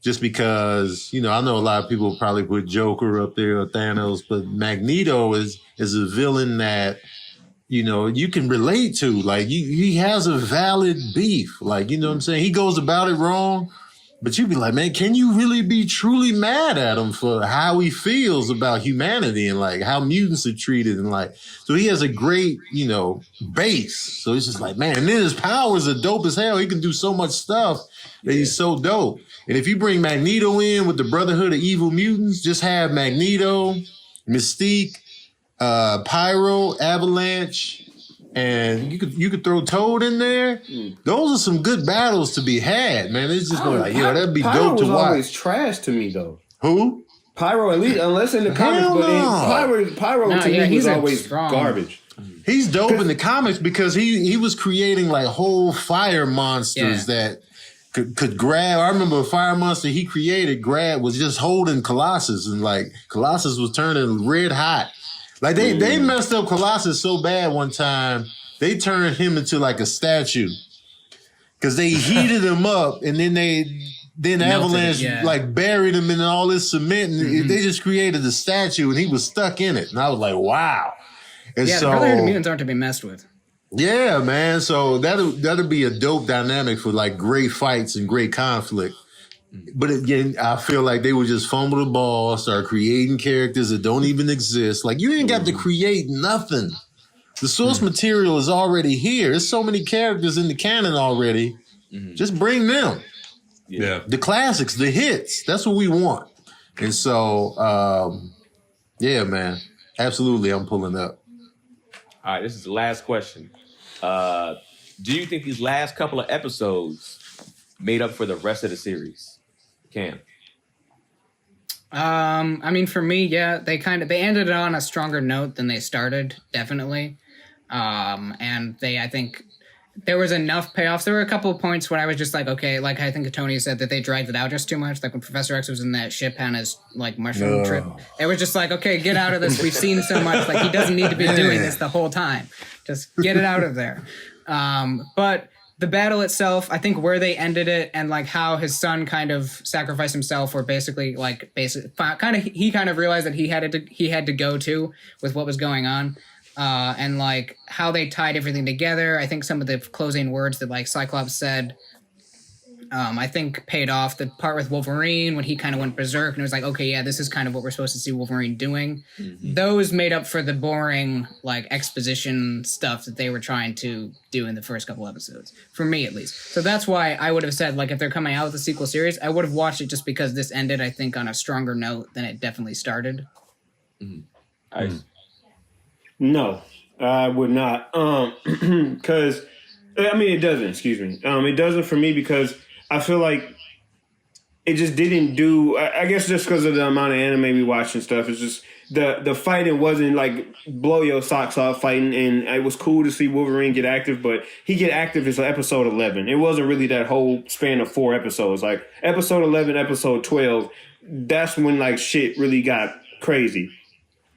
Just because, you know, I know a lot of people probably put Joker up there or Thanos, but Magneto is a villain that, you know, you can relate to. Like, he has a valid beef. Like, you know what I'm saying? He goes about it wrong, But you'd be like, man, can you really be truly mad at him for how he feels about humanity and like how mutants are treated and like, so he has a great, base. So it's just like, man, and then his powers are dope as hell. He can do so much stuff that he's so dope. And if you bring Magneto in with the Brotherhood of Evil Mutants, just have Magneto, Mystique, Pyro, Avalanche, and you could throw Toad in there. Those are some good battles to be had, man. It's just like, that'd be Pyro dope to was watch. always trash to me though. Who? Pyro, at least unless in the comics, Hell no. Pyro No, to yeah, me was he's always strong. garbage. He's dope in the comics because he was creating like whole fire monsters that could grab. I remember a fire monster he created was just holding Colossus, and like Colossus was turning red hot. Like they messed up Colossus so bad one time, they turned him into like a statue because they heated him up, and then Melted, Avalanche like buried him in all this cement, and they just created a statue, and he was stuck in it. And I was like, wow. And Yeah, so, the Brotherhood of Mutants aren't to be messed with. yeah, man. So that'll be a dope dynamic for like great fights and great conflict. But again, I feel like they would just fumble the ball, start creating characters that don't even exist. Like you ain't got to create nothing. The source material is already here. There's so many characters in the canon already. Just bring them. Yeah. The classics, the hits. That's what we want. And so, yeah, man. Absolutely, I'm pulling up. All right, this is the last question. Do you think these last couple of episodes made up for the rest of the series? Cam? I mean, for me, yeah, they ended on a stronger note than they started, definitely. And I think there was enough payoffs. There were a couple of points when I was just like, okay, like I think Tony said that they dragged it out just too much. Like when Professor X was in that ship on his like mushroom trip, it was just like, okay, get out of this. We've seen so much. Like he doesn't need to be doing this the whole time. Just get it out of there. But the battle itself, I think where they ended it and like how his son kind of sacrificed himself, or basically he kind of realized that he had to go to with what was going on. And like how they tied everything together. I think some of the closing words that like Cyclops said, I think paid off. The part with Wolverine when he kind of went berserk and it was like, okay, yeah, this is kind of what we're supposed to see Wolverine doing. Those made up for the boring like exposition stuff that they were trying to do in the first couple episodes, for me at least. So that's why I would have said like if they're coming out with a sequel series, I would have watched it just because this ended, I think, on a stronger note than it definitely started. No, I would not. Because I mean, it doesn't. Excuse me. It doesn't for me because I feel like it just didn't do. I guess just because of the amount of anime we watch and stuff. It's just the fighting wasn't like blow your socks off fighting, and it was cool to see Wolverine get active, but he get active is episode 11. It wasn't really that whole span of 4 episodes. Like episode 11, episode 12. That's when like shit really got crazy.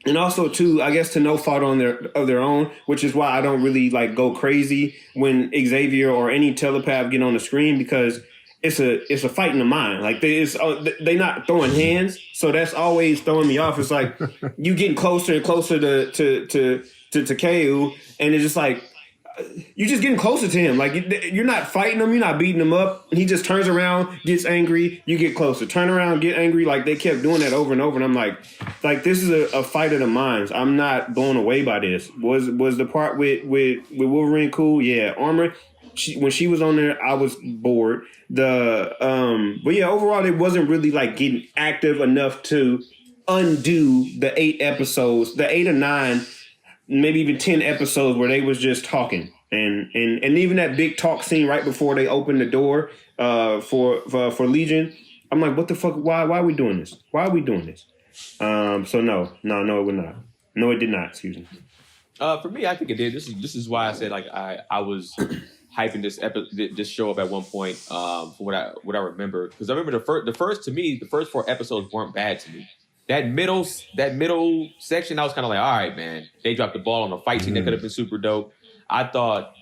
And also, too, I guess to no fault of their own, which is why I don't really like go crazy when Xavier or any telepath get on the screen, because it's a fight in the mind. Like they not throwing hands, so that's always throwing me off. It's like you getting closer and closer to KU, and it's just like you're just getting closer to him. Like you're not fighting him, you're not beating him up. He just turns around, gets angry, you get closer. Turn around, get angry. Like they kept doing that over and over, and I'm like this is a fight of the minds. I'm not blown away by this. Was the part with Wolverine cool? Yeah, Armor. When she was on there, I was bored. But yeah, overall, it wasn't really like getting active enough to undo the 8 episodes, the 8 or 9. Maybe even 10 episodes where they was just talking, and even that big talk scene right before they opened the door for Legion. I'm like, what the fuck? Why are we doing this? Why are we doing this? So no, it would not. No, it did not. Excuse me. For me, I think it did. This is why I said like I was hyping this show up at one point for what I remember, because I remember the first 4 episodes weren't bad to me. That middle section, I was kind of like, all right, man, they dropped the ball on a fight scene that could have been super dope. I thought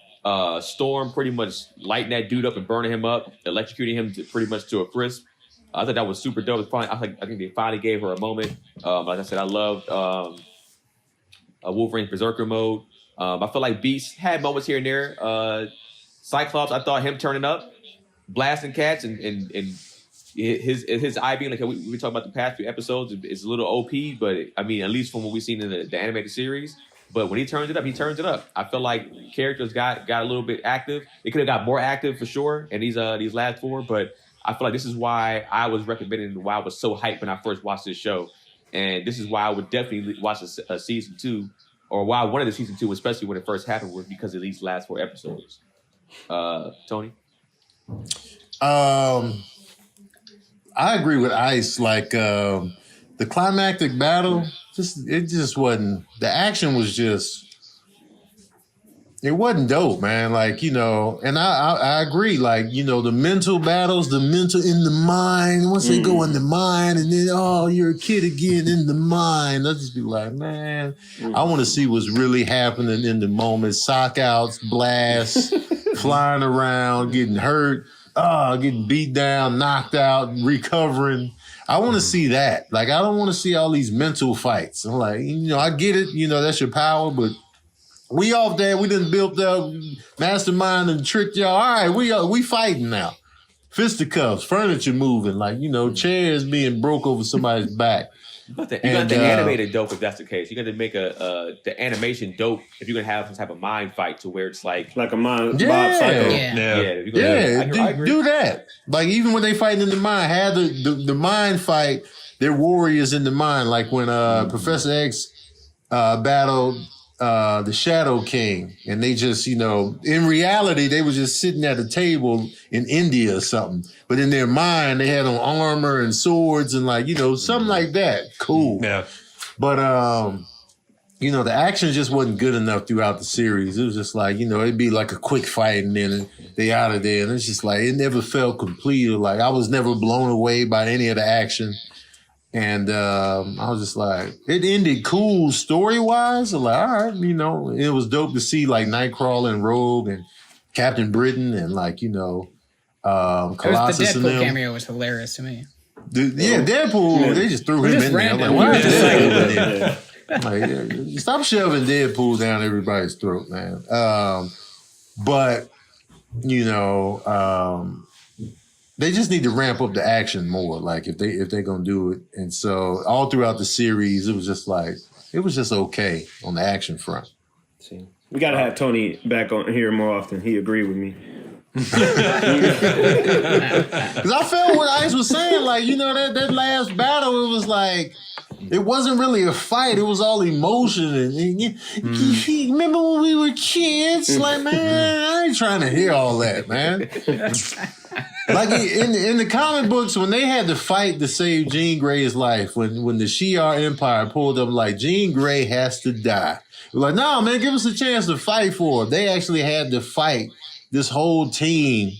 Storm pretty much lighting that dude up and burning him up, electrocuting him pretty much to a crisp. I thought that was super dope. I think they finally gave her a moment. Like I said, I loved Wolverine Berserker mode. I feel like Beast had moments here and there. Cyclops, I thought him turning up, blasting cats and his eye being like we talked about the past few episodes is a little OP, but I mean at least from what we've seen in the animated series. But when he turns it up, he turns it up. I feel like characters got a little bit active. They could have got more active for sure in these last 4, but I feel like this is why I was recommending why I was so hyped when I first watched this show, and this is why I would definitely watch a season 2, or why I wanted the season 2, especially when it first happened, was because of these last 4 episodes. Tony. I agree with Ice. Like the climactic battle, it just wasn't. The action was just. It wasn't dope, man. Like, you know, and I agree. Like, you know, the mental battles, the mental in the mind. Once they go in the mind, and then you're a kid again in the mind. I'll just be like, man, I want to see what's really happening in the moment. Sock outs, blasts, flying around, getting hurt. Getting beat down, knocked out, recovering. I want to see that. Like, I don't want to see all these mental fights. I'm like, you know, I get it. You know, that's your power, but we off there. We done built up mastermind and tricked y'all. All right, we fighting now. Fisticuffs, furniture moving, like, you know, chairs being broke over somebody's back. You got the animated dope if that's the case. You got to make the animation dope if you're gonna have some type of mind fight to where it's like a mind. Yeah. Psycho. Yeah. Do that. Like, even when they fighting in the mind, have the mind fight. They're warriors in the mind. Like when Professor X battled the Shadow King, and they just, you know, in reality they were just sitting at a table in India or something, but in their mind they had on armor and swords and, like, you know, something like that. Cool. Yeah. But you know, the action just wasn't good enough throughout the series. It was just like, you know, it'd be like a quick fight and then they out of there, and it's just like it never felt complete. Like, I was never blown away by any of the action. And I was just like, it ended cool story-wise. I'm like, all right, you know, it was dope to see, like, Nightcrawler and Rogue and Captain Britain and, like, you know, Colossus the and Deadpool them. cameo was hilarious to me. Deadpool, they just threw him in there. I'm like, why is this in there? Like, stop shoving Deadpool down everybody's throat, man. But, you know, they just need to ramp up the action more, like, if they're gonna do it. And so all throughout the series, it was just okay on the action front. See, we gotta have Tony back on here more often. He agreed with me. Because I felt what Ice was saying, like, you know, that last battle, it was like, it wasn't really a fight. It was all emotion. And remember when we were kids? Like, man, I ain't trying to hear all that, man. Like, in the comic books, when they had to fight to save Jean Grey's life, when the Shi'ar Empire pulled up, like, Jean Grey has to die. We're like, no, man, give us a chance to fight for her. They actually had to fight this whole team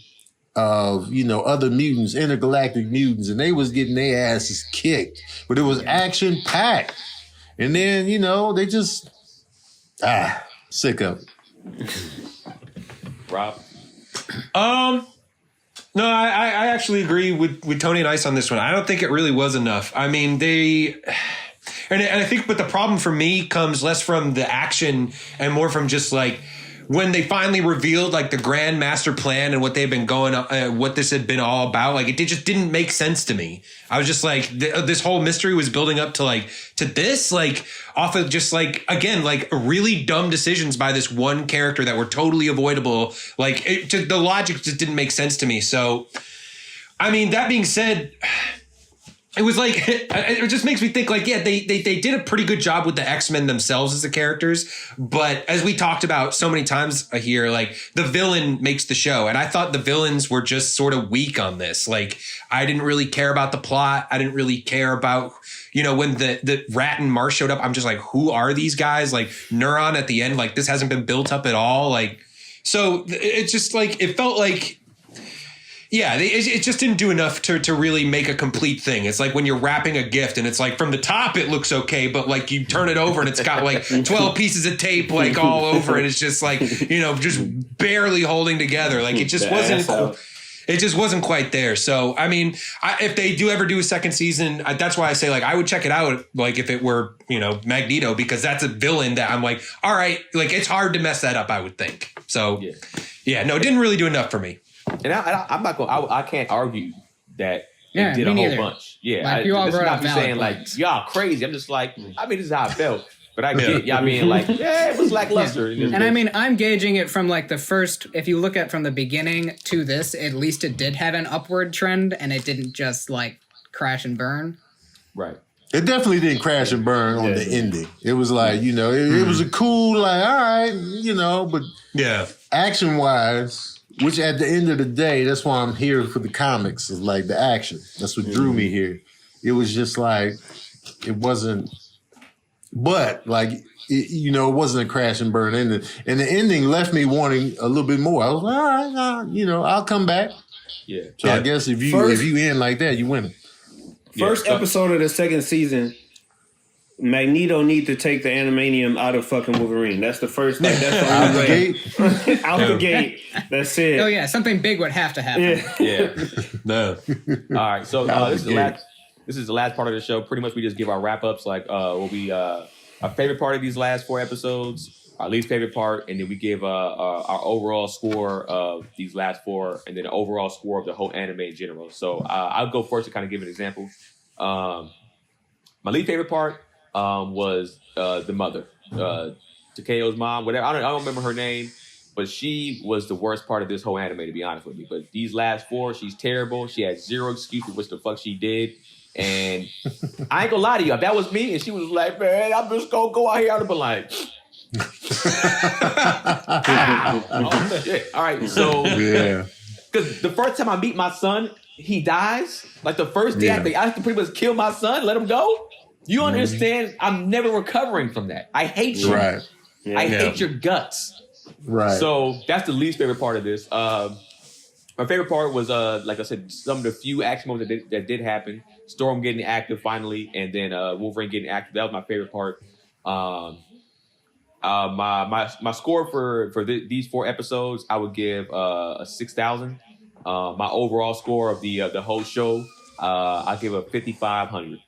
of, you know, other mutants, intergalactic mutants, and they was getting their asses kicked. But it was action-packed. And then, you know, they just, sick of it. Rob? No, I actually agree with Tony and Ice on this one. I don't think it really was enough. I mean, and I think, but the problem for me comes less from the action and more from just, like, when they finally revealed, like, the grand master plan and what they've been what this had been all about, like, it just didn't make sense to me. I was just like, this whole mystery was building up to this, like, off of just, like, again, like, really dumb decisions by this one character that were totally avoidable. Like, the logic just didn't make sense to me. So, I mean, that being said, it was like, it just makes me think, like, yeah, they did a pretty good job with the X-Men themselves as the characters. But as we talked about so many times here, like, the villain makes the show. And I thought the villains were just sort of weak on this. Like, I didn't really care about the plot. I didn't really care about, you know, when the Rat and Marsh showed up, I'm just like, who are these guys? Like, Neuron at the end, like, this hasn't been built up at all. Like, so it's just like, it felt like, yeah, it just didn't do enough to really make a complete thing. It's like when you're wrapping a gift and it's like from the top it looks okay, but like you turn it over and it's got like 12 pieces of tape like all over it. It's just like, you know, just barely holding together. Like it just wasn't quite there. So, I mean, if they do ever do a second season, that's why I say, like, I would check it out, like, if it were, you know, Magneto, because that's a villain that I'm like, all right, like, it's hard to mess that up, I would think. So, yeah, no, it didn't really do enough for me. And I'm not going. I can't argue that Yeah, and did a me whole neither. bunch. Yeah, Like, you all this is brought not up me valid saying points. like y'all crazy. I'm just like, I mean, this is how I felt. But I get y'all being like, yeah, it was lackluster. in this And I bitch. mean, I'm gauging it from like the first, if you look at from the beginning to this, at least it did have an upward trend and it didn't just like crash and burn. right. It definitely didn't crash and burn on the ending. It was like, you know, it was a cool, like, all right, you know, but Yeah. action wise, which at the end of the day, that's why I'm here for the comics, is like the action. That's what drew me here. It was just like, it wasn't, but like, you know, it wasn't a crash and burn ending. And the ending left me wanting a little bit more. I was like, all right, you know, I'll come back. Yeah. So I guess if you end like that, you win it. First episode of the second season, Magneto need to take the animanium out of fucking Wolverine. That's the first. Like, that's the Out the only way. gate. Out the gate. That's it. Oh yeah, something big would have to happen. Yeah. Yeah. No. All right. So this is the last part of the show. Pretty much, we just give our wrap ups, like what we our favorite part of these last 4 episodes, our least favorite part, and then we give our overall score of these last 4, and then the overall score of the whole anime in general. So I'll go first to kind of give an example. My least favorite part was the mother, Takeo's mom, whatever. I don't remember her name, but she was the worst part of this whole anime, to be honest with me. But these last 4, she's terrible. She had zero excuse for what the fuck she did. And I ain't gonna lie to you, if that was me and she was like, man, I'm just gonna go out here, I'd have been like, oh, shit. All right, so Yeah. because the first time I meet my son, he dies. Like the first day I have to pretty much kill my son, let him go. You understand? I'm never recovering from that. I hate you. Right. I hate your guts. Right. So that's the least favorite part of this. My favorite part was, like I said, some of the few action moments that did happen. Storm getting active finally, and then Wolverine getting active. That was my favorite part. My score for these 4 episodes, I would give a 6,000. My overall score of the whole show, I give a 5,500.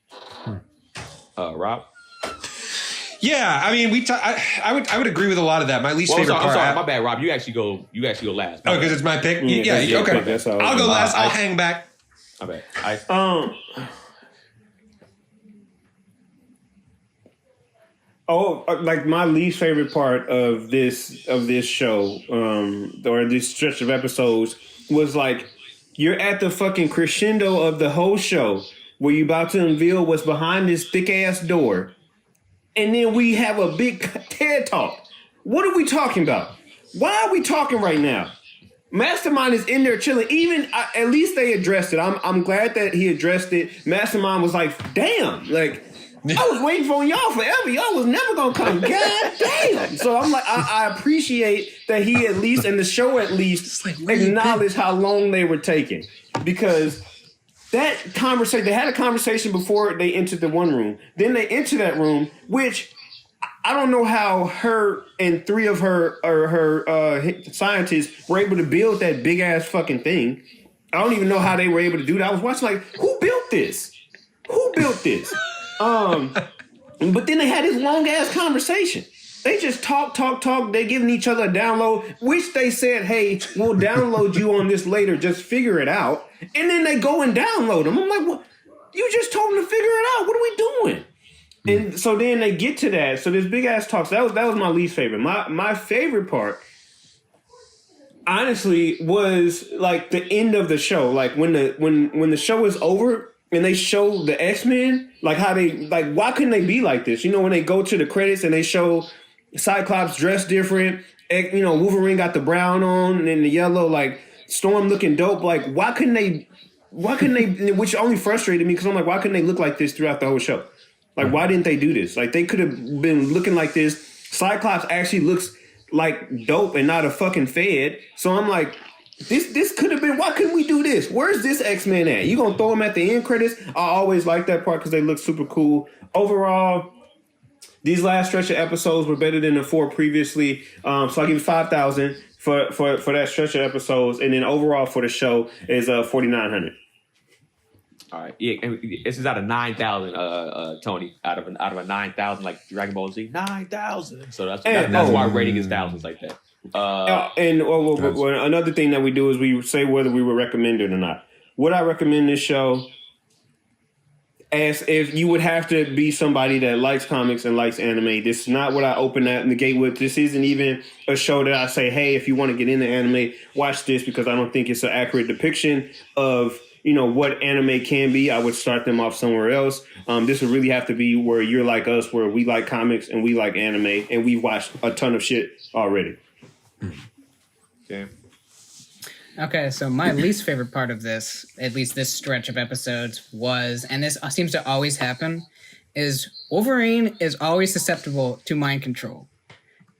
Rob? Yeah, I mean, I would agree with a lot of that. My least favorite part. I'm sorry, my bad, Rob. You actually go last. Oh, because it's my pick. Yeah, okay. Pick, that's all. I'll go last. I'll hang back. My bad. Like my least favorite part of this show, or this stretch of episodes, was like you're at the fucking crescendo of the whole show where you about to unveil what's behind this thick ass door, and then we have a big TED talk. What are we talking about? Why are we talking right now? Mastermind is in there chilling. Even at least they addressed it. I'm glad that he addressed it. Mastermind was like, damn, like. I was waiting for y'all forever. Y'all was never gonna come. God damn. So I'm like, I appreciate that he at least, and the show at least, acknowledged how long they were taking. Because that conversation, they had a conversation before they entered the one room. Then they enter that room, which I don't know how her and 3 of her scientists were able to build that big ass fucking thing. I don't even know how they were able to do that. I was watching like, who built this? Who built this? But then they had this long ass conversation. They just talk. They giving each other a download, which they said, "Hey, we'll download you on this later. Just figure it out." And then they go and download them. I'm like, "What? You just told them to figure it out. What are we doing?" And so then they get to that. So this big ass talk. So that was my least favorite. My favorite part, honestly, was like the end of the show. Like when the show is over. And they show the X-Men, like how they, like, why couldn't they be like this? You know, when they go to the credits and they show Cyclops dressed different, you know, Wolverine got the brown on and the yellow, like Storm looking dope. Like, why couldn't they, which only frustrated me because I'm like, why couldn't they look like this throughout the whole show? Like, why didn't they do this? Like, they could have been looking like this. Cyclops actually looks like dope and not a fucking fed. So I'm like, This could have been, why couldn't we do this? Where's this X-Men at? You gonna throw them at the end credits? I always like that part because they look super cool. Overall, these last stretch of episodes were better than the 4 previously. So I'll give you 5,000 for that stretch of episodes. And then overall for the show is 4,900. All right. Yeah, and this is out of 9,000, Tony. Out of a 9,000, like Dragon Ball Z, 9,000. So that's why rating is thousands like that. And another thing that we do is we say whether we would recommend it or not. would I recommend this show? As if you would have to be somebody that likes comics and likes anime. This is not what I open that in the gate with. This isn't even a show that I say, hey, if you want to get into anime, watch this, because I don't think it's an accurate depiction of, you know, what anime can be. I would start them off somewhere else. This would really have to be where you're like us, where we like comics and we like anime, and we've watched a ton of shit already. Okay. Okay, so my least favorite part of this, at least this stretch of episodes, was, and this seems to always happen, is Wolverine is always susceptible to mind control.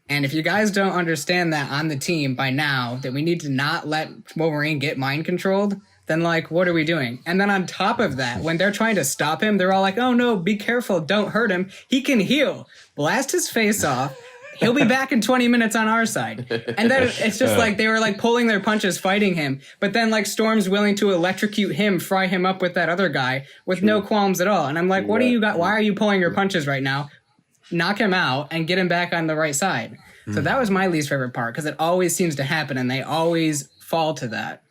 And if you guys don't understand that on the team by now, that we need to not let Wolverine get mind controlled, then, like, what are we doing? And then on top of that, when they're trying to stop him, they're all like, oh no, be careful, don't hurt him. He can heal. Blast his face off. He'll be back in 20 minutes on our side. And then it's just like they were like pulling their punches fighting him. But then like Storm's willing to electrocute him, fry him up with that other guy with no qualms at all. And I'm like, what do you got? Why are you pulling your punches right now? Knock him out and get him back on the right side. So that was my least favorite part, because it always seems to happen and they always fall to that.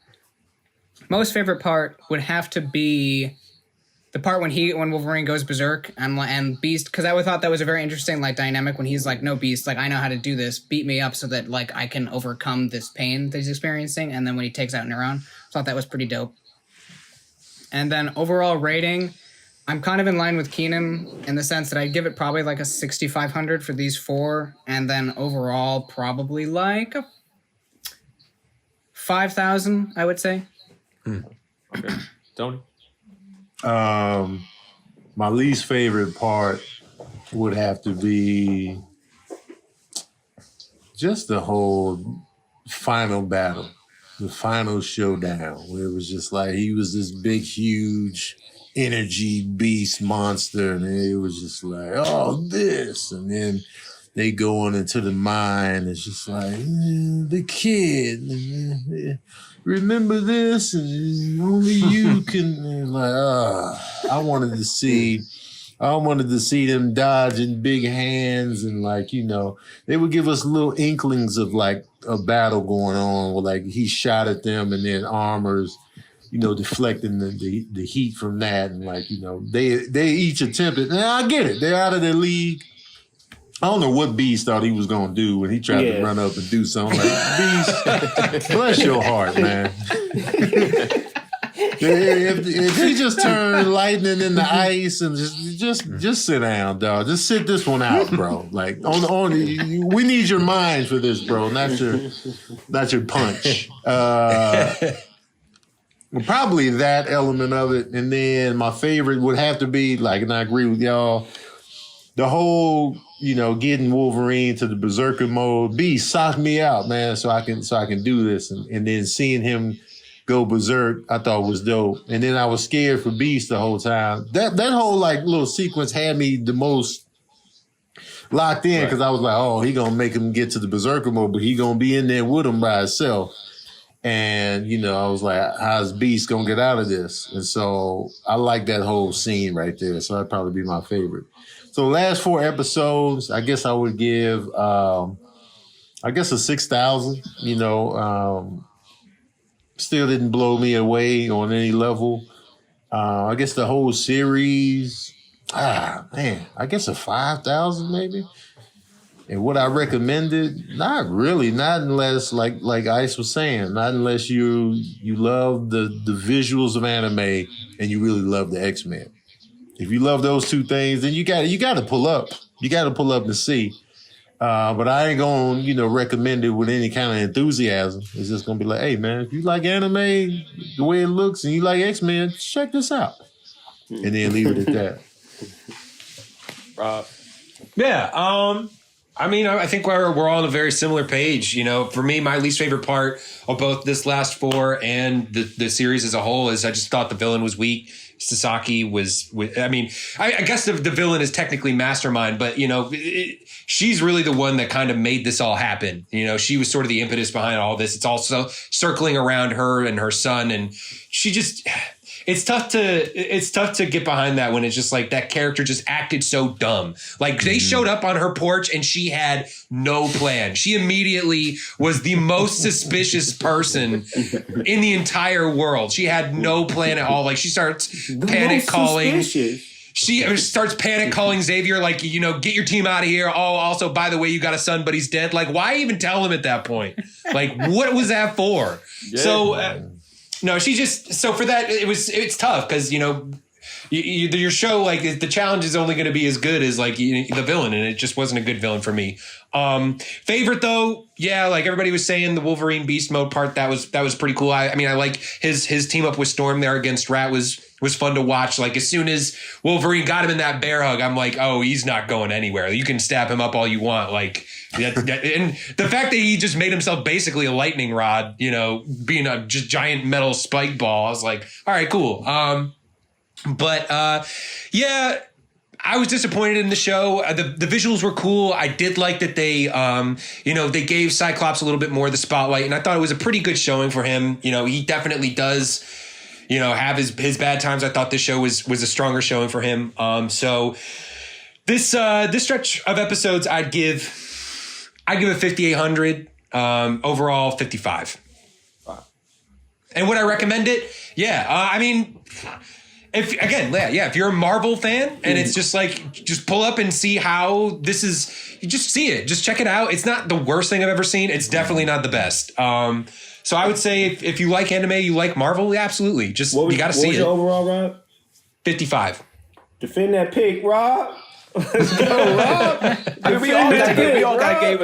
Most favorite part would have to be the part when Wolverine goes berserk and Beast, because I thought that was a very interesting like dynamic when he's like, no, Beast, like I know how to do this, beat me up so that like I can overcome this pain that he's experiencing. And then when he takes out Neuron, I thought that was pretty dope. And then overall rating, I'm kind of in line with Keenan in the sense that I'd give it probably like a 6,500 for these four, and then overall probably like a 5,000, I would say. Okay. Tony? My least favorite part would have to be just the whole final battle, the final showdown, where it was just like he was this big, huge energy beast monster, and it was just like, oh, this, and then they go on into the mine. It's just like the kid. Remember this, and only you can. And like, I wanted to see them dodging big hands, and like, you know, they would give us little inklings of like a battle going on, where like he shot at them, and then armors, you know, deflecting the heat from that, and like, you know, they each attempted. And I get it, they're out of their league. I don't know what Beast thought he was going to do when he tried to run up and do something. Like, Beast, bless your heart, man. if he just turned lightning into ice and just sit down, dog. Just sit this one out, bro. Like, we need your mind for this, bro, not your punch. Probably that element of it. And then my favorite would have to be, like, and I agree with y'all, the whole, you know, getting Wolverine to the berserker mode. Beast, sock me out, man, so I can do this. And then seeing him go berserk, I thought was dope. And then I was scared for Beast the whole time. That whole like little sequence had me the most locked in, because I was like, oh, he gonna make him get to the berserker mode, but he gonna be in there with him by himself. And, you know, I was like, how's Beast gonna get out of this? And so I like that whole scene right there. So that'd probably be my favorite. So last 4 episodes, I guess I would give, a 6,000. You know, still didn't blow me away on any level. I guess the whole series, I guess a 5,000 maybe. And what I recommended, not really, not unless, like Ice was saying, not unless you love the visuals of anime and you really love the X-Men. If you love those two things, then you got to pull up. You got to pull up and see. But I ain't going to, you know, recommend it with any kind of enthusiasm. It's just going to be like, hey, man, if you like anime, the way it looks, and you like X-Men, check this out. And then leave it at that. Yeah. I mean, I think we're all on a very similar page. You know, for me, my least favorite part of both this last 4 and the series as a whole is I just thought the villain was weak. Sasaki was, I mean, I guess the villain is technically Mastermind, but, you know, she's really the one that kind of made this all happen. You know, she was sort of the impetus behind all this. It's also circling around her and her son. And she just, it's tough to get behind that when it's just like that character just acted so dumb. Like they showed up on her porch and she had no plan. She immediately was the most suspicious person in the entire world. She had no plan at all. Like she starts panic calling. She starts panic calling Xavier, like, you know, get your team out of here. Oh, also, by the way, you got a son, but he's dead. Like, why even tell him at that point? Like, what was that for? Yeah. So, no, she just, so for that, it's tough because, you know, your show, like, the challenge is only going to be as good as, like, the villain, and it just wasn't a good villain for me. Favorite, though, yeah, like everybody was saying, the Wolverine Beast Mode part, that was pretty cool. I mean, I like his team up with Storm there against Rat was fun to watch. Like, as soon as Wolverine got him in that bear hug, I'm like, oh, he's not going anywhere. You can stab him up all you want. Like, and the fact that he just made himself basically a lightning rod, you know, being a just giant metal spike ball, I was like, all right, cool. Yeah, I was disappointed in the show. The visuals were cool. I did like that they, you know, they gave Cyclops a little bit more of the spotlight, and I thought it was a pretty good showing for him. You know, he definitely does, you know, have his bad times. I thought this show was a stronger showing for him. So this stretch of episodes, I'd give it 5,800. Overall, 55. Wow. And would I recommend it? Yeah. I mean, if you're a Marvel fan and it's just like, just pull up and see how this is, you just see it, just check it out. It's not the worst thing I've ever seen. It's definitely not the best. So I would say if you like anime, you like Marvel, yeah, absolutely. Just, you got to see it. What was your overall, Rob? 55. Defend that pick, Rob. Let's go, Rob. I mean, we all kind of gave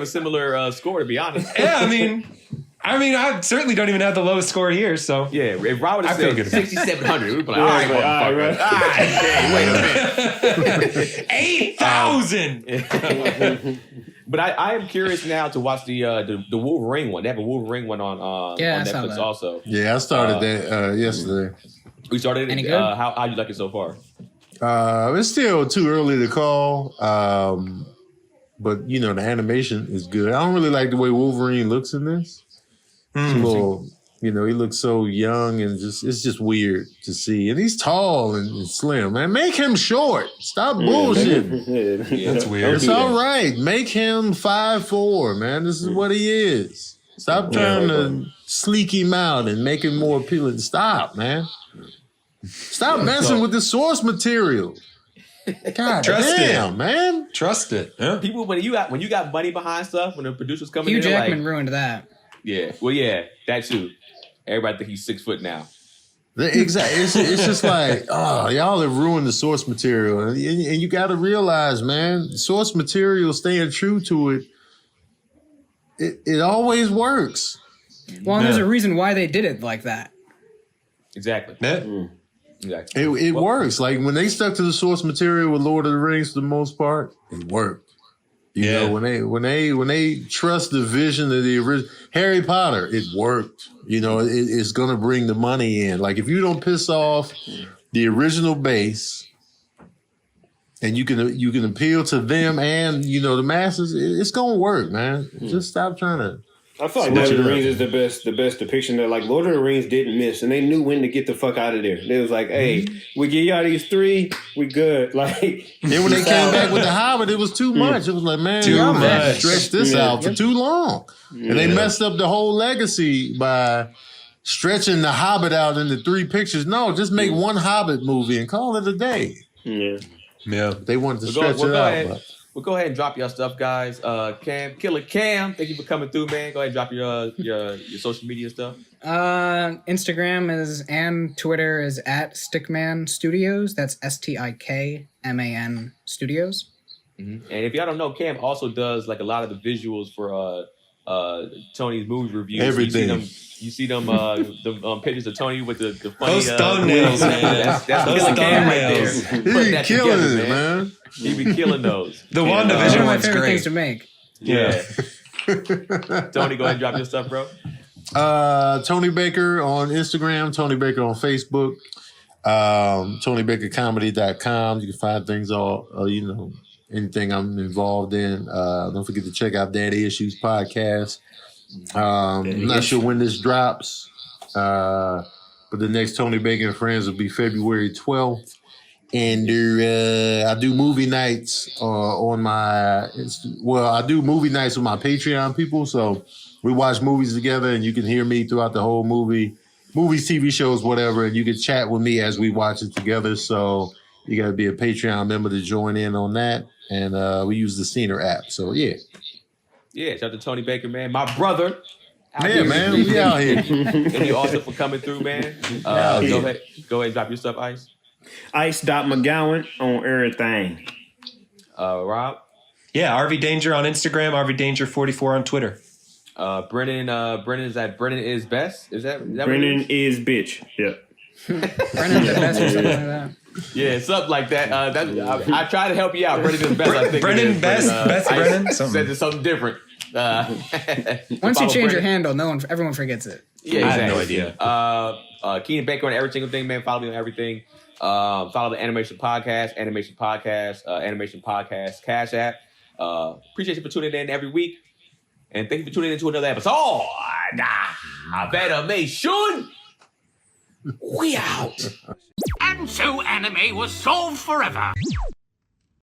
a similar score, to be honest. Yeah, I mean, I certainly don't even have the lowest score here, so. Yeah, if Rob would have said 6,700, we'd be like, all right, motherfucker. All right, wait a minute. 8,000! But I am curious now to watch the Wolverine one. They have a Wolverine one on Netflix also. Yeah, I started that yesterday. We started it. How you like it so far? It's still too early to call. But, you know, the animation is good. I don't really like the way Wolverine looks in this. It's a little, you know, he looks so young and it's just weird to see. And he's tall and slim, man. Make him short. Stop bullshitting. Yeah, that's weird. It's all right. Make him 5'4", man. This is what he is. Stop trying to sleek him out and make him more appealing. Stop, man. Stop messing with the source material. God damn, man. Trust it. Yeah. People, when you got money behind stuff, when the producers come in, Hugh Jackman ruined that. Yeah, well, yeah, that too. Everybody think he's 6 foot now. Exactly. It's just like, oh, y'all have ruined the source material, and you got to realize, man, source material, staying true to it always works. Well, and there's a reason why they did it like that. Exactly. Yeah. Exactly. It works. Like when they stuck to the source material with Lord of the Rings for the most part, it worked. You know, when they trust the vision of the original Harry Potter, it worked. You know, it's gonna bring the money in. Like if you don't piss off the original base, and you can appeal to them and, you know, the masses, it's gonna work, man. Just stop trying to. I feel like Lord of the Rings is the best depiction that, like, Lord of the Rings didn't miss, and they knew when to get the fuck out of there. They was like, hey, we give y'all these 3, we good. Like, then when they came back with the Hobbit, it was too much. It was like, man, y'all might stretch this out for too long. And they messed up the whole legacy by stretching the Hobbit out into 3 pictures. No, just make one Hobbit movie and call it a day. Yeah. They wanted to stretch it out. Well, go ahead and drop your stuff, guys. Killer Cam, thank you for coming through, man. Go ahead and drop your social media stuff. Instagram is and Twitter is at Stickman Studios. That's STIKMAN Studios. Mm-hmm. And if y'all don't know, Cam also does like a lot of the visuals for Tony's movie reviews. Everything. You see them pictures of Tony with the funny those thumbnails, man. That's those thumbnails. Right there. He be killing it, man. He be killing those. The WandaVision one of my one's favorite great. things to make. Yeah. Tony, go ahead and drop your stuff, bro. Tony Baker on Instagram, Tony Baker on Facebook, TonyBakerComedy.com. You can find things all, anything I'm involved in. Don't forget to check out Daddy Issues podcast. I'm not sure when this drops. but the next Tony Bacon and Friends will be February 12th. And I do movie nights on my. I do movie nights with my Patreon people. So we watch movies together, and you can hear me throughout the whole movies, TV shows, whatever, and you can chat with me as we watch it together. So you got to be a Patreon member to join in on that, and we use the Scener app. So yeah, shout out to Tony Baker, man, my brother. man, we out here. And you also for coming through, man. Go ahead, and drop your stuff, Ice. Ice.McGowan on everything. Rob? Yeah, RV Danger on Instagram, RV Danger 44 on Twitter. Brennan is at Brennan is best. Is that Brennan is bitch. Yep. Brennan the best or something like that. Yeah, something like that. I try to help you out. Brennan is best. I think Brennan best Brennan. Said it's something different. Once you change your handle, everyone forgets it. Yeah, exactly. I have no idea. Keenan Baker on every single thing, man. Follow me on everything. Follow the Animation Podcast, Animation Podcast Cash App. Appreciate you for tuning in every week. And thank you for tuning in to another episode. Animeshun. We out. And so anime was solved forever.